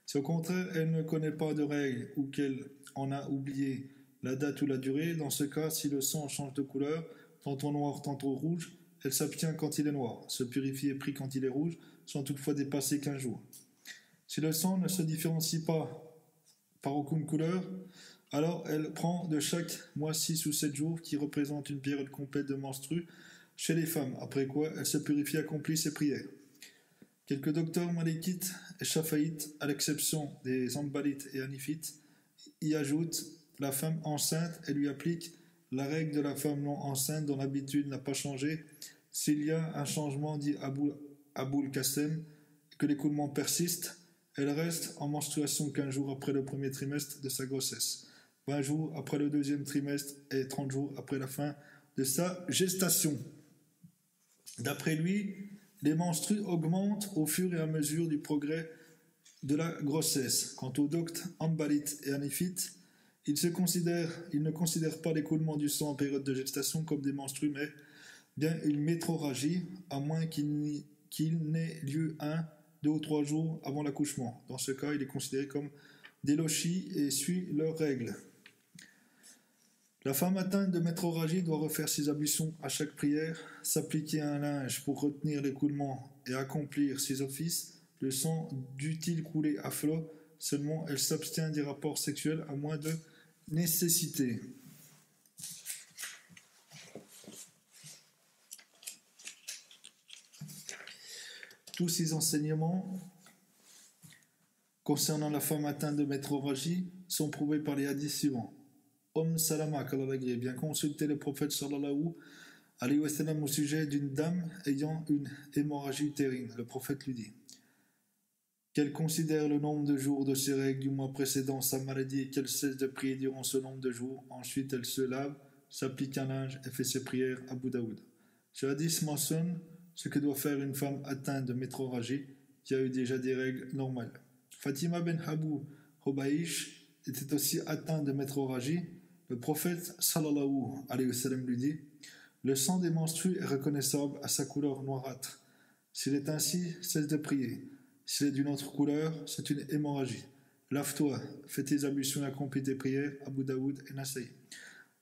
Si au contraire, elle ne connaît pas de règles ou qu'elle en a oublié la date ou la durée, dans ce cas, si le sang change de couleur, tantôt noir, tantôt rouge, elle s'abstient quand il est noir, se purifie et prie quand il est rouge, sans toutefois dépasser 15 jours. Si le sang ne se différencie pas par aucune couleur, alors elle prend de chaque mois 6 ou 7 jours qui représentent une période complète de menstrues chez les femmes, après quoi elle se purifie et accomplit ses prières. Quelques docteurs malikites et chafaïtes, à l'exception des hanbalites et hanifites, y ajoutent la femme enceinte et lui appliquent la règle de la femme non enceinte dont l'habitude n'a pas changé. S'il y a un changement, dit Aboul Qassem, que l'écoulement persiste, elle reste en menstruation 15 jours après le premier trimestre de sa grossesse, 20 jours après le deuxième trimestre et 30 jours après la fin de sa gestation. D'après lui, les menstrues augmentent au fur et à mesure du progrès de la grossesse. Quant aux doctes hanbalites et hanifites, ils ne considèrent pas l'écoulement du sang en période de gestation comme des menstrues, mais bien une métrorragie, à moins qu'il n'ait lieu 1, 2 ou 3 jours avant l'accouchement. Dans ce cas, il est considéré comme des lochis et suit leurs règles. La femme atteinte de métrorragie doit refaire ses ablutions à chaque prière, s'appliquer un linge pour retenir l'écoulement et accomplir ses offices. Le sang dût-il couler à flot, seulement elle s'abstient des rapports sexuels à moins de nécessité. Tous ces enseignements concernant la femme atteinte de métrorragie sont prouvés par les hadiths suivants. Salama, qu'Allah bien consulter le prophète sallallahu alayhi wa sallam au sujet d'une dame ayant une hémorragie utérine. Le prophète lui dit qu'elle considère le nombre de jours de ses règles du mois précédent sa maladie et qu'elle cesse de prier durant ce nombre de jours. Ensuite, elle se lave, s'applique un linge et fait ses prières à Abu Daoud. Ce hadith mentionne ce que doit faire une femme atteinte de métrorragie qui a eu déjà des règles normales. Fatima ben Abu Hubaysh était aussi atteinte de métrorragie. Le prophète sallallahu alayhi wa sallam lui dit le sang des menstrues est reconnaissable à sa couleur noirâtre. S'il est ainsi, cesse de prier. S'il est d'une autre couleur, c'est une hémorragie. Lave-toi, fais tes ablutions et accomplis tes prières, Abu Daoud et Nasaï.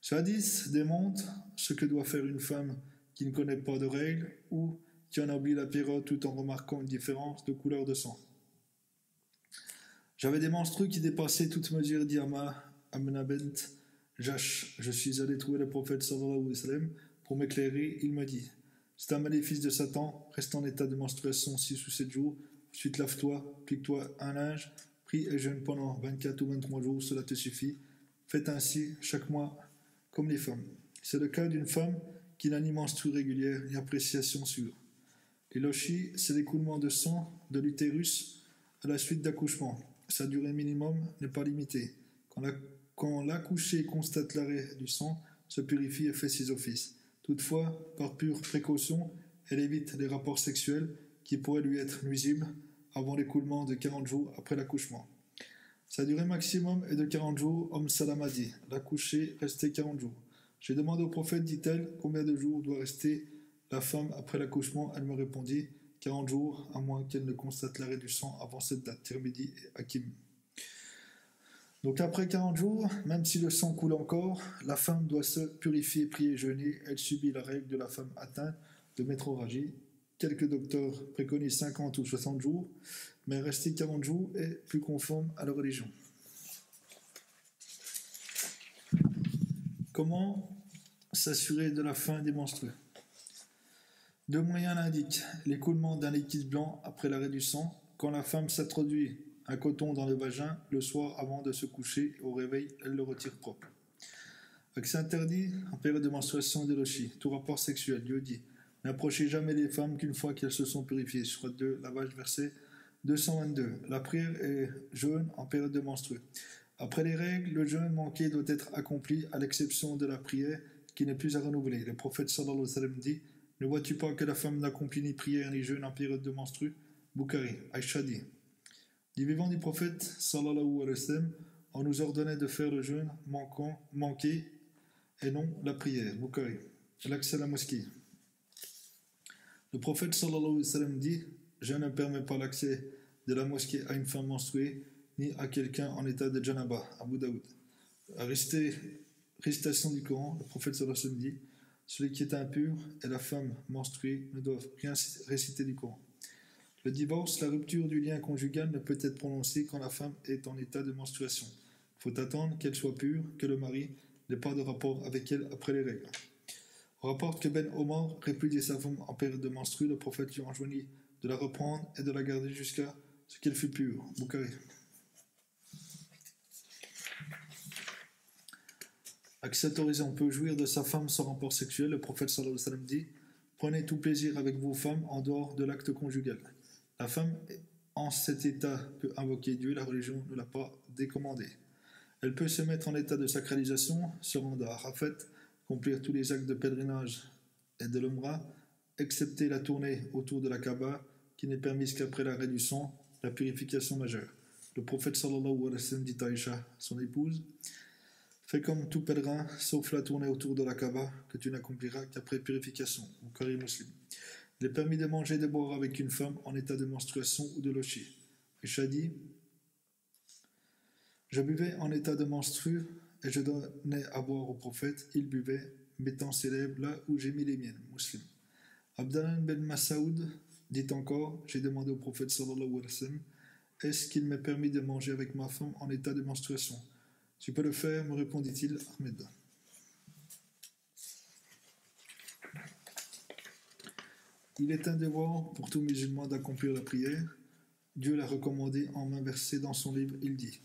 Ce hadith démontre ce que doit faire une femme qui ne connaît pas de règles ou qui en oublie la période tout en remarquant une différence de couleur de sang. J'avais des menstrues qui dépassaient toute mesure, dit Amna bint Jash. Je suis allé trouver le prophète sallallahu alayhi wa sallam pour m'éclairer. Il me dit c'est un maléfice de Satan, reste en état de menstruation 6 ou 7 jours, ensuite lave-toi, plique-toi un linge, prie et jeûne pendant 24 ou 23 jours, cela te suffit. Faites ainsi chaque mois comme les femmes. C'est le cas d'une femme qui n'a ni menstrue régulière ni appréciation sûre. Les lochis, c'est l'écoulement de sang de l'utérus à la suite d'accouchement. Sa durée minimum n'est pas limitée. Quand l'accouché constate l'arrêt du sang, se purifie et fait ses offices. Toutefois, par pure précaution, elle évite les rapports sexuels qui pourraient lui être nuisibles avant l'écoulement de 40 jours après l'accouchement. Sa durée maximum est de 40 jours, Salama dit. L'accouché restait 40 jours. J'ai demandé au prophète, dit-elle, combien de jours doit rester la femme après l'accouchement. Elle me répondit 40 jours, à moins qu'elle ne constate l'arrêt du sang avant cette date. Tirmidhi et Hakim. Donc après 40 jours, même si le sang coule encore, la femme doit se purifier, prier et jeûner. Elle subit la règle de la femme atteinte de métrorragie. Quelques docteurs préconisent 50 ou 60 jours, mais rester 40 jours est plus conforme à la religion. Comment s'assurer de la fin des menstrues? Deux moyens l'indiquent. L'écoulement d'un liquide blanc après l'arrêt du sang. Quand la femme s'introduit un coton dans le vagin, le soir avant de se coucher, au réveil, elle le retire propre. Accès interdit en période de menstruation des lochis. Tout rapport sexuel, Dieu dit. N'approchez jamais les femmes qu'une fois qu'elles se sont purifiées. Surat 2, lavage, verset 222. La prière est jeûne en période de menstrues. Après les règles, le jeûne manqué doit être accompli à l'exception de la prière qui n'est plus à renouveler. Le prophète sallallahu alayhi wa sallam dit: ne vois-tu pas que la femme n'accomplit ni prière ni jeûne en période de menstrues? Bukhari. Aïcha dit: du vivant du prophète sallallahu alayhi wa sallam, on nous ordonnait de faire le jeûne manqué et non la prière. Bukhari. L'accès à la mosquée. Le prophète sallallahu alayhi wa sallam dit: je ne permets pas l'accès de la mosquée à une femme menstruée ni à quelqu'un en état de janaba. Abu Daoud. Récitation du Coran, le prophète sallallahu alayhi wa sallam dit: celui qui est impur et la femme menstruée ne doivent rien réciter du Coran. Le divorce, la rupture du lien conjugal ne peut être prononcée quand la femme est en état de menstruation. Il faut attendre qu'elle soit pure, que le mari n'ait pas de rapport avec elle après les règles. On rapporte que Ben Omar répudiait sa femme en période de menstrues. Le prophète lui enjoignit de la reprendre et de la garder jusqu'à ce qu'elle fût pure. Bukhari. Accès autorisé, on peut jouir de sa femme sans rapport sexuel. Le prophète sallallahu alayhi wa sallam dit: prenez tout plaisir avec vos femmes en dehors de l'acte conjugal. La femme en cet état peut invoquer Dieu, la religion ne l'a pas décommandé. Elle peut se mettre en état de sacralisation, se rendre à Arafat, accomplir tous les actes de pèlerinage et de l'Umrah, excepté la tournée autour de la Kaaba, qui n'est permise qu'après l'arrêt du sang, la purification majeure. Le prophète sallallahu alayhi wa sallam dit à Aïcha, son épouse: fais comme tout pèlerin, sauf la tournée autour de la Kaaba, que tu n'accompliras qu'après purification. Bukhari Muslim. Il est permis de manger et de boire avec une femme en état de menstruation ou de locher. Aïcha dit: je buvais en état de menstru et je donnais à boire au prophète. Il buvait, mettant ses lèvres là où j'ai mis les miennes. Muslim. Abdallah ben Masaoud dit encore: j'ai demandé au prophète sallallahu alayhi wa sallam: est-ce qu'il m'est permis de manger avec ma femme en état de menstruation? Tu peux le faire, me répondit-il. Ahmed. Il est un devoir pour tout musulman d'accomplir la prière. Dieu l'a recommandé en un verset dans son livre. Il dit: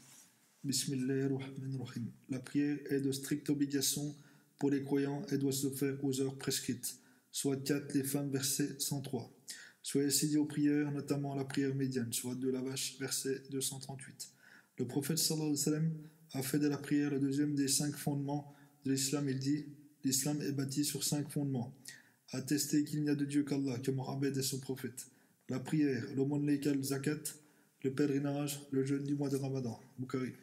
Bismillahirrahmanirrahim. La prière est de stricte obligation pour les croyants et doit se faire aux heures prescrites. Soit 4 les femmes, verset 103. Soyez assidus aux prières, notamment la prière médiane. Soit 2 la vache, verset 238. Le prophète sallallahu alayhi wa sallam a fait de la prière le deuxième des 5 fondements de l'islam. Il dit: l'islam est bâti sur 5 fondements. Attester qu'il n'y a de Dieu qu'Allah, que Mohammed est son prophète. La prière, l'aumône légale zakat, le pèlerinage, le jeûne du mois de Ramadan. Bukhari.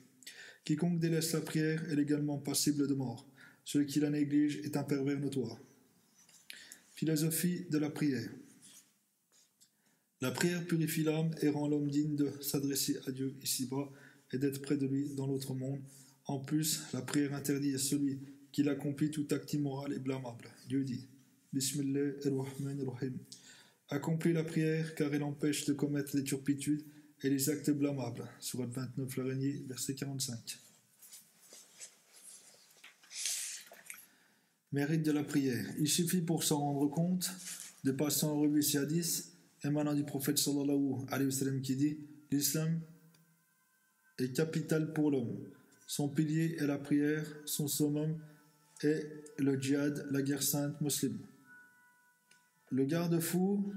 Quiconque délaisse la prière est légalement passible de mort. Celui qui la néglige est un pervers notoire. Philosophie de la prière. La prière purifie l'âme et rend l'homme digne de s'adresser à Dieu ici-bas et d'être près de lui dans l'autre monde. En plus, la prière interdit à celui qui l'accomplit tout acte immoral et blâmable. Dieu dit: Bismillahirrahmanirrahim. Accomplis la prière car elle empêche de commettre les turpitudes et les actes blâmables. Sourate 29, l'araignée, verset 45. Mérite de la prière. Il suffit pour s'en rendre compte de passer en revue ces hadiths émanant du prophète sallallahu alayhi wa sallam qui dit: l'islam est capital pour l'homme. Son pilier est la prière, son summum est le djihad, la guerre sainte musulmane. Le garde-fou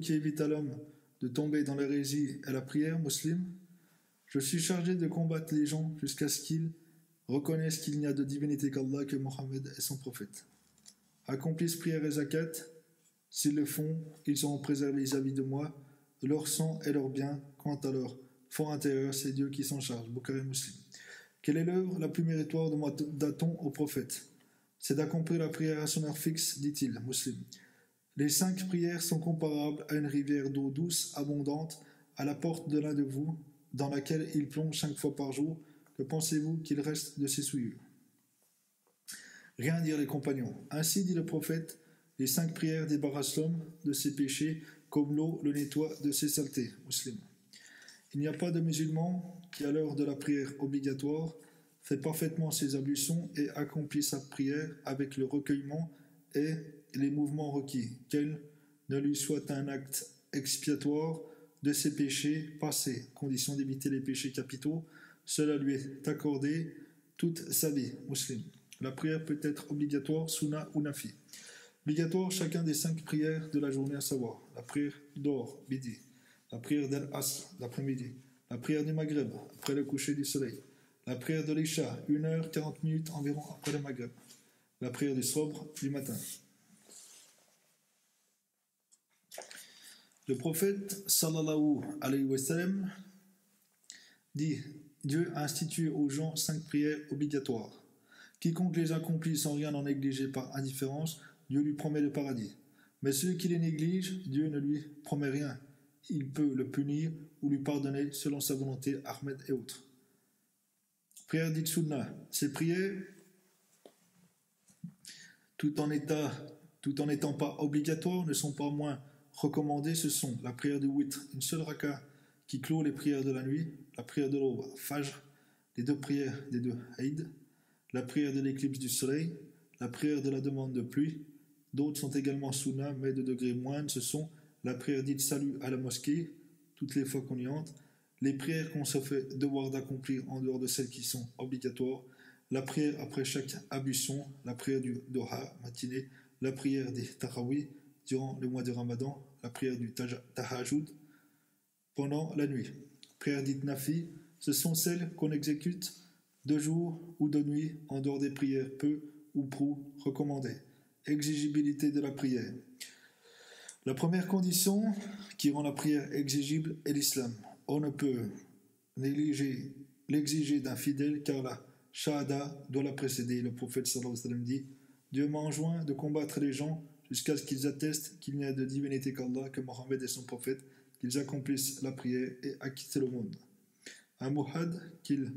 qui évite à l'homme de tomber dans l'hérésie est la prière musulmane. Je suis chargé de combattre les gens jusqu'à ce qu'ils reconnaissent qu'il n'y a de divinité qu'Allah, que Mohammed est son prophète. Accomplissent prière et zakat. S'ils le font, ils seront préservés vis-à-vis de moi, de leur sang et leur bien. Quant à leur fort intérieur, c'est Dieu qui s'en charge. Bukhari Muslim. Quelle est l'œuvre la plus méritoire de au prophète? C'est d'accomplir la prière à son heure fixe, dit-il. Muslim. Les 5 prières sont comparables à une rivière d'eau douce, abondante, à la porte de l'un de vous, dans laquelle il plonge 5 fois par jour. Que pensez-vous qu'il reste de ses souillures? Rien dire les compagnons. Ainsi dit le prophète: les 5 prières débarrassent l'homme de ses péchés, comme l'eau le nettoie de ses saletés. Muslim. Il n'y a pas de musulman qui, à l'heure de la prière obligatoire, fait parfaitement ses ablutions et accomplit sa prière avec le recueillement et les mouvements requis, quel ne lui soit un acte expiatoire de ses péchés passés, condition d'éviter les péchés capitaux. Cela lui est accordé toute sa vie. Muslim. La prière peut être obligatoire, sunna ou nafi. Obligatoire chacun des 5 prières de la journée, à savoir la prière d'or, midi, la prière d'Al-Asr, l'après-midi, la prière du Maghreb, après le coucher du soleil, la prière de l'Isha, 1h40 environ après le Maghreb, la prière du Sobre du matin. Le prophète sallallahu alayhi wa sallam dit: Dieu a institué aux gens 5 prières obligatoires. Quiconque les accomplit sans rien en négliger par indifférence, Dieu lui promet le paradis. Mais celui qui les néglige, Dieu ne lui promet rien. Il peut le punir ou lui pardonner selon sa volonté, Ahmed et autres. Prière dite sunna. Ces prières, tout en n'étant pas obligatoires, ne sont pas moins recommandées. Ce sont la prière du witr, une seule raka qui clôt les prières de la nuit, la prière de l'aube, fajr, les 2 prières des 2 Eid, la prière de l'éclipse du soleil, la prière de la demande de pluie. D'autres sont également sunna, mais de degré moindre. Ce sont la prière dite salut à la mosquée, toutes les fois qu'on y entre, les prières qu'on se fait devoir d'accomplir en dehors de celles qui sont obligatoires, la prière après chaque ablution, la prière du doha matinée, la prière des tarawih durant le mois de Ramadan, la prière du tahajjud pendant la nuit. Prière dite nafi, ce sont celles qu'on exécute de jour ou de nuit en dehors des prières peu ou prou recommandées. Exigibilité de la prière. La première condition qui rend la prière exigible est l'islam. On ne peut l'exiger d'un fidèle car la shahada doit la précéder. Le prophète sallallahu alayhi wa sallam dit: Dieu m'a enjoint de combattre les gens jusqu'à ce qu'ils attestent qu'il n'y a de divinité qu'Allah, que Mohammed est son prophète, qu'ils accomplissent la prière et acquittent le monde. Un Muhad qu'il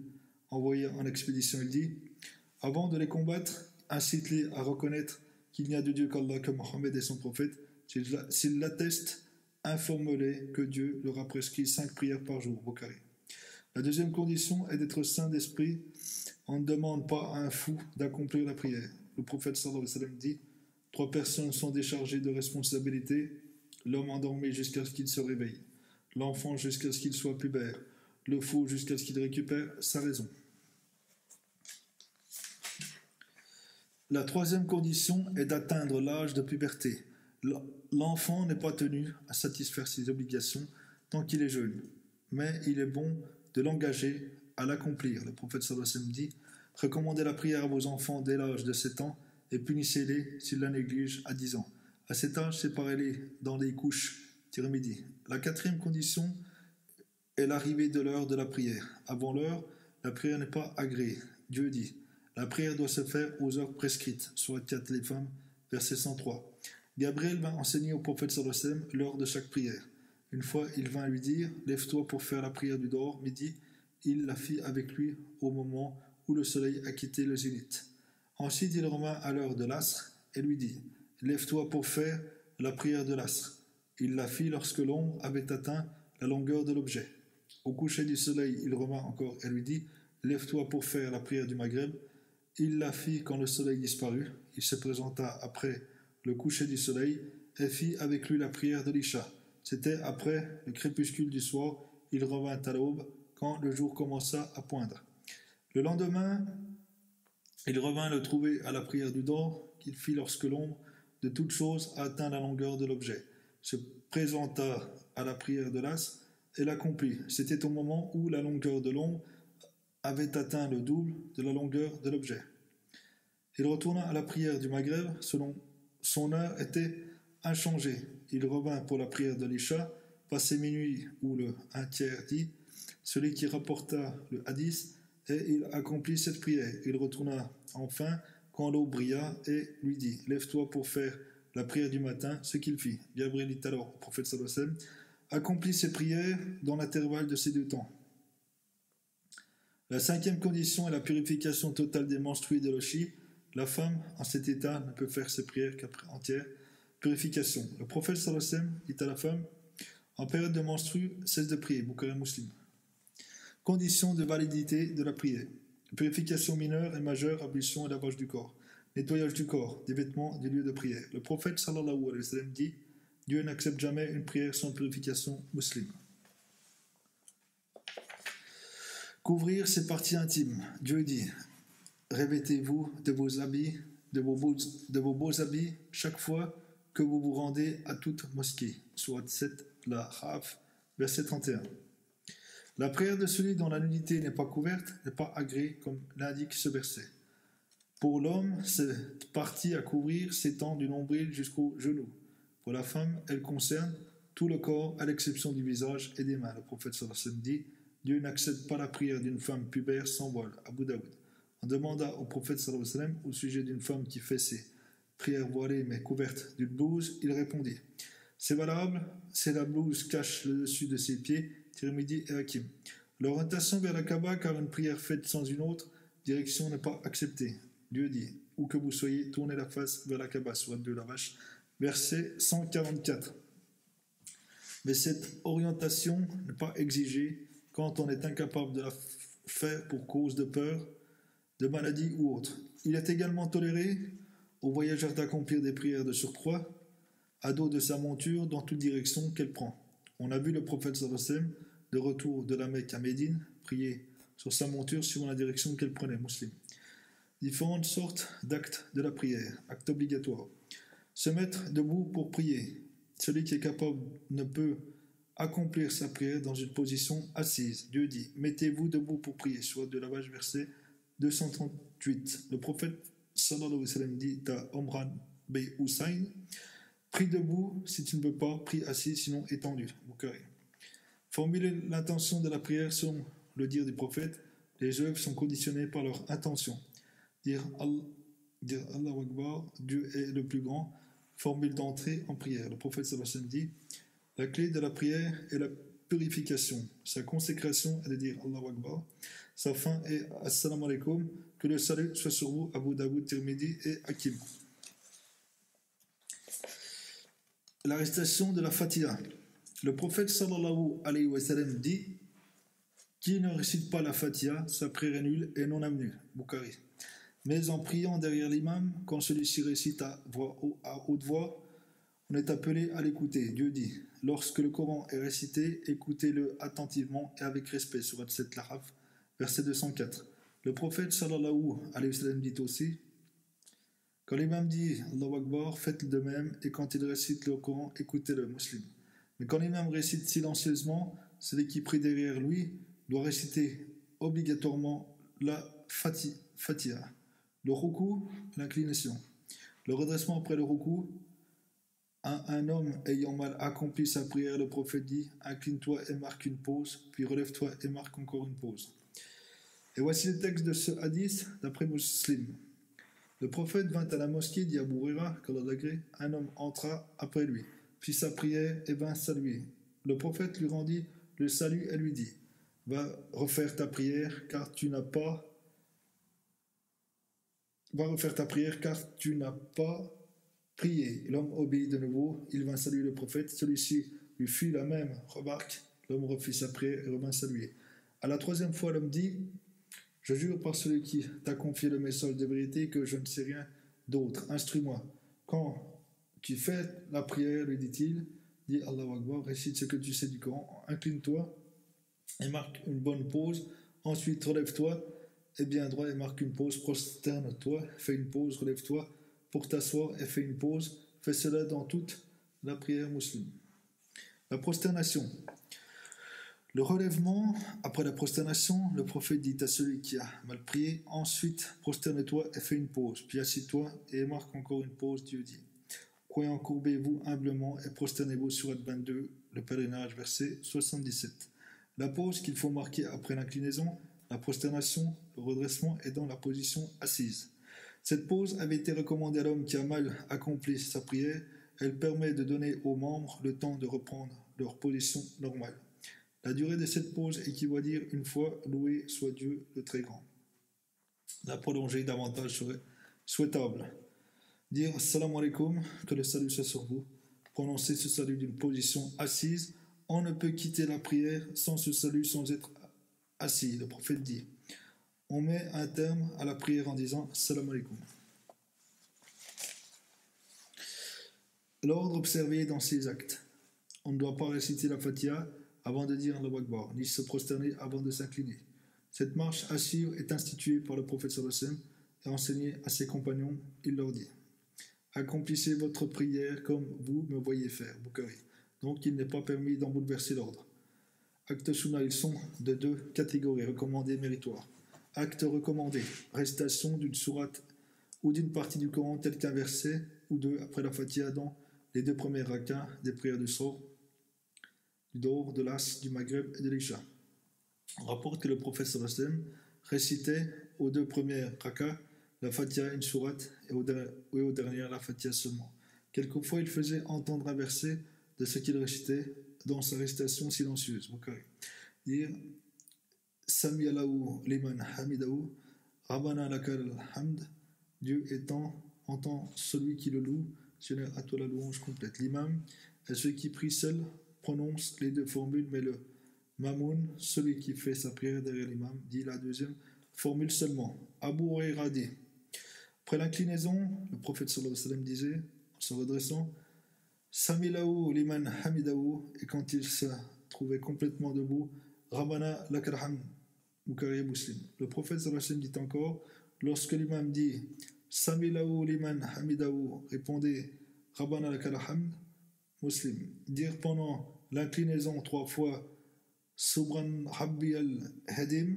envoyait en expédition, il dit: Avant de les combattre, incite-les à reconnaître qu'il n'y a de Dieu qu'Allah, que Mohammed est son prophète. S'ils l'attestent, informe-les que Dieu leur a prescrit 5 prières par jour. Bukhari. La deuxième condition est d'être saint d'esprit. On ne demande pas à un fou d'accomplir la prière. Le prophète sallallahu alayhi wa sallam dit: 3 personnes sont déchargées de responsabilité: l'homme endormi jusqu'à ce qu'il se réveille, l'enfant jusqu'à ce qu'il soit pubère, le fou jusqu'à ce qu'il récupère sa raison. La troisième condition est d'atteindre l'âge de puberté. L'enfant n'est pas tenu à satisfaire ses obligations tant qu'il est jeune, mais il est bon de l'engager à l'accomplir. Le prophète sallallahu alayhi wa sallam dit: recommandez la prière à vos enfants dès l'âge de 7 ans et punissez-les s'ils la négligent à 10 ans. À cet âge, séparez-les dans des couches. Tirmidhi. La quatrième condition est l'arrivée de l'heure de la prière. Avant l'heure, la prière n'est pas agréée. Dieu dit: la prière doit se faire aux heures prescrites. Sourate 4, les femmes, verset 103. Gabriel vint enseigner au prophète sallallahu alayhi wa sallam l'heure de chaque prière. Une fois, il vint lui dire: lève-toi pour faire la prière du dehors, midi. Il la fit avec lui au moment où le soleil a quitté le zénith. Ensuite, il revint à l'heure de l'asr et lui dit: lève-toi pour faire la prière de l'asr. Il la fit lorsque l'ombre avait atteint la longueur de l'objet. Au coucher du soleil, il revint encore et lui dit: lève-toi pour faire la prière du Maghreb. Il la fit quand le soleil disparut. Il se présenta après le coucher du soleil et fit avec lui la prière de l'Isha. C'était après le crépuscule du soir. Il revint à l'aube quand le jour commença à poindre. Le lendemain, il revint le trouver à la prière du dehors qu'il fit lorsque l'ombre de toute chose a atteint la longueur de l'objet. Se présenta à la prière de l'asr et l'accomplit. C'était au moment où la longueur de l'ombre avait atteint le double de la longueur de l'objet. Il retourna à la prière du Maghreb, selon son heure était inchangée. Il revint pour la prière de l'Isha, passé minuit ou le 1/3 dit, celui qui rapporta le hadith, et il accomplit cette prière. Il retourna enfin quand l'aube brilla et lui dit: lève-toi pour faire la prière du matin, ce qu'il fit. Gabriel dit alors au prophète sallallahu alayhi wa sallam: accomplis ces prières dans l'intervalle de ces 2 temps. La 5e condition est la purification totale des menstrues de l'oshi. La femme, en cet état, ne peut faire ses prières qu'après entière purification. Le prophète sallallahu alayhi wa sallam dit à la femme: en période de menstrue, cesse de prier. Bukhari Muslim. Conditions de validité de la prière: purification mineure et majeure, ablution et lavage du corps, nettoyage du corps, des vêtements, des lieux de prière. Le prophète sallallahu alayhi wa sallam dit: Dieu n'accepte jamais une prière sans purification. Muslim. Couvrir ses parties intimes. Dieu dit: revêtez-vous de vos habits de vos beaux habits chaque fois que vous vous rendez à toute mosquée. Sourate 7, la Raf, verset 31. La prière de celui dont la nudité n'est pas couverte n'est pas agréée, comme l'indique ce verset. Pour l'homme, cette partie à couvrir s'étend du nombril jusqu'au genou. Pour la femme, elle concerne tout le corps, à l'exception du visage et des mains. Le prophète sallallahu alayhi wa sallam dit « Dieu n'accepte pas la prière d'une femme pubère sans voile. » Abu Daoud. On demanda au prophète sallallahu alayhi wa sallam au sujet d'une femme qui fait ses prières voilées mais couverte d'une blouse. Il répondit « C'est valable, c'est la blouse cache le dessus de ses pieds. » Tirmidhi et Hakim. L'orientation vers la Kaaba, car une prière faite sans une autre direction n'est pas acceptée. Dieu dit « Où que vous soyez, tournez la face vers la Kaaba. » Sourate de la Vache, verset 144. Mais cette orientation n'est pas exigée quand on est incapable de la faire pour cause de peur, de maladie ou autre. Il est également toléré aux voyageurs d'accomplir des prières de surcroît à dos de sa monture dans toute direction qu'elle prend. On a vu le prophète sallallahu alayhi wa sallam, de retour de la Mecque à Médine, prier sur sa monture suivant la direction qu'elle prenait. Muslim. Différentes sortes d'actes de la prière. Acte obligatoire. Se mettre debout pour prier. Celui qui est capable ne peut accomplir sa prière dans une position assise. Dieu dit « Mettez-vous debout pour prier » Sourate de la Vache, verset 238. Le prophète sallallahu alayhi wa sallam dit à Omran bin Hussein « Prie debout si tu ne peux pas, prie assis sinon étendu. » Bukhari. Formuler l'intention de la prière selon le dire du prophète, les œuvres sont conditionnées par leur intention. Dire Allahu Akbar, Dieu est le plus grand, formule d'entrée en prière. Le prophète sallallahu alayhi wa sallam dit la clé de la prière est la purification. Sa consécration est de dire Allahu Akbar. Sa fin est Assalamu alaikum, que le salut soit sur vous. Abu Daoud, Tirmidhi et Hakim. La récitation de la Fatiha. Le prophète sallallahu alayhi wa sallam dit qui ne récite pas la Fatiha, sa prière est nulle et non amenue. Bukhari. Mais en priant derrière l'imam, quand celui-ci récite à haute voix, on est appelé à l'écouter. Dieu dit lorsque le Coran est récité, écoutez-le attentivement et avec respect. Sourate 7 Lahaf, verset 204. Le prophète sallallahu alayhi wa sallam dit aussi quand l'imam dit Allahu Akbar, faites de même, et quand il récite le Coran, écoutez-le. Muslim. Mais quand l'imam récite silencieusement, celui qui prie derrière lui doit réciter obligatoirement la Fatiha. Le ruku, l'inclination. Le redressement après le ruku, un homme ayant mal accompli sa prière, le prophète dit incline-toi et marque une pause, puis relève-toi et marque encore une pause. Et voici le texte de ce hadith d'après Muslim. Le prophète vint à la mosquée, dit Abu Huraira, qu'Allah l'agrée, un homme entra après lui, fit sa prière et vint saluer. Le prophète lui rendit le salut et lui dit va refaire ta prière car tu n'as pas prié. L'homme obéit de nouveau, il vint saluer le prophète, celui-ci lui fit la même remarque, l'homme refit sa prière et revint saluer. À la troisième fois, l'homme dit je jure par celui qui t'a confié le message de vérité que je ne sais rien d'autre, instruis-moi. Quand tu fais la prière, lui dit-il, dis Allahu Akbar, récite ce que tu sais du Coran, incline-toi et marque une bonne pause, ensuite relève-toi et bien droit et marque une pause, prosterne-toi, fais une pause, relève-toi pour t'asseoir et fais une pause, fais cela dans toute la prière musulmane. La prosternation. Le relèvement, après la prosternation, le prophète dit à celui qui a mal prié, ensuite prosterne-toi et fais une pause, puis assis-toi et marque encore une pause, Dieu dit. Croyant, courbez-vous humblement et prosternez-vous. Sourate 22, le pèlerinage, verset 77. La pause qu'il faut marquer après l'inclinaison, la prosternation, le redressement est dans la position assise. Cette pause avait été recommandée à l'homme qui a mal accompli sa prière. Elle permet de donner aux membres le temps de reprendre leur position normale. La durée de cette pause équivaut à dire une fois loué soit Dieu le très grand. La prolonger davantage serait souhaitable. Dire Assalamu alaikum, que le salut soit sur vous. Prononcer ce salut d'une position assise. On ne peut quitter la prière sans ce salut, sans être assis. Le prophète dit on met un terme à la prière en disant Assalamu alaikum. L'ordre observé dans ces actes. On ne doit pas réciter la Fatiha avant de dire Allahu Akbar, ni se prosterner avant de s'incliner. Cette marche assise est instituée par le prophète sallallahu alayhi wa sallam et enseigné à ses compagnons, il leur dit: accomplissez votre prière comme vous me voyez faire, Bukhari. Donc il n'est pas permis d'en bouleverser l'ordre. Actes sunna, ils sont de deux catégories, recommandés et méritoires. Actes recommandés, récitation d'une sourate ou d'une partie du Coran tel qu'un verset ou deux après la Fatiha dans les deux premiers rakas des prières du Sohr, du Dohr, de l'As, du Maghreb et de l'Isha. On rapporte que le prophète sallallahu alayhi wa sallam récitait aux deux premières rakas la Fatiha, une sourate, et aux dernières la Fatiha seulement. Quelquefois, il faisait entendre un verset de ce qu'il récitait dans sa récitation silencieuse. Dire Sami Allahu liman hamidahu, Rabbana lakal hamd, Dieu entend celui qui le loue, Seigneur, à toi la louange complète. L'imam est celui qui prie seul, prononce les deux formules, mais le mamoun, celui qui fait sa prière derrière l'imam, dit la deuxième formule seulement. Abu Huraira dit: après l'inclinaison, le prophète sallallahu alayhi wa sallam disait, en se redressant, Samilahu liman hamidahu, et quand il se trouvait complètement debout, Rabbana lakal hamd, Bukhari Muslim. Le prophète sallallahu alayhi wa sallam dit encore, lorsque l'imam dit Samilahu liman hamidahu, répondez Rabbana lakal hamd, Muslim. Dire pendant l'inclinaison 3 fois Subran Rabbi al-Hadim,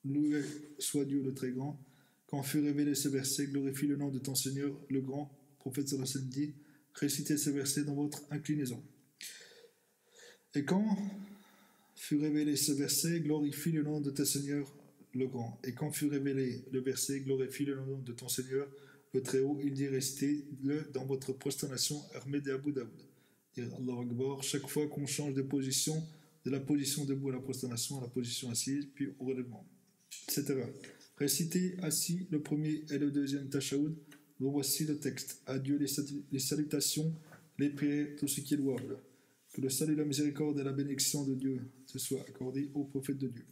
loué soit Dieu le très grand. Quand fut révélé ce verset, glorifie le nom de ton Seigneur, le grand. Le prophète sallallahu alayhi wa sallam dit, récitez ce verset dans votre inclinaison. Et quand fut révélé ce verset, glorifie le nom de ton Seigneur, le grand. Et quand fut révélé le verset, glorifie le nom de ton Seigneur, le très haut, il dit, récitez-le dans votre prosternation armée d'Abu Daoud. Dire Allah Akbar, chaque fois qu'on change de position, de la position debout à la prosternation, à la position assise, puis au relèvement, etc. Récitez assis le premier et le deuxième tashaoud. Voici le texte. À Dieu les salutations, les prières, tout ce qui est louable. Que le salut, la miséricorde et la bénédiction de Dieu se soient accordés aux prophètes de Dieu.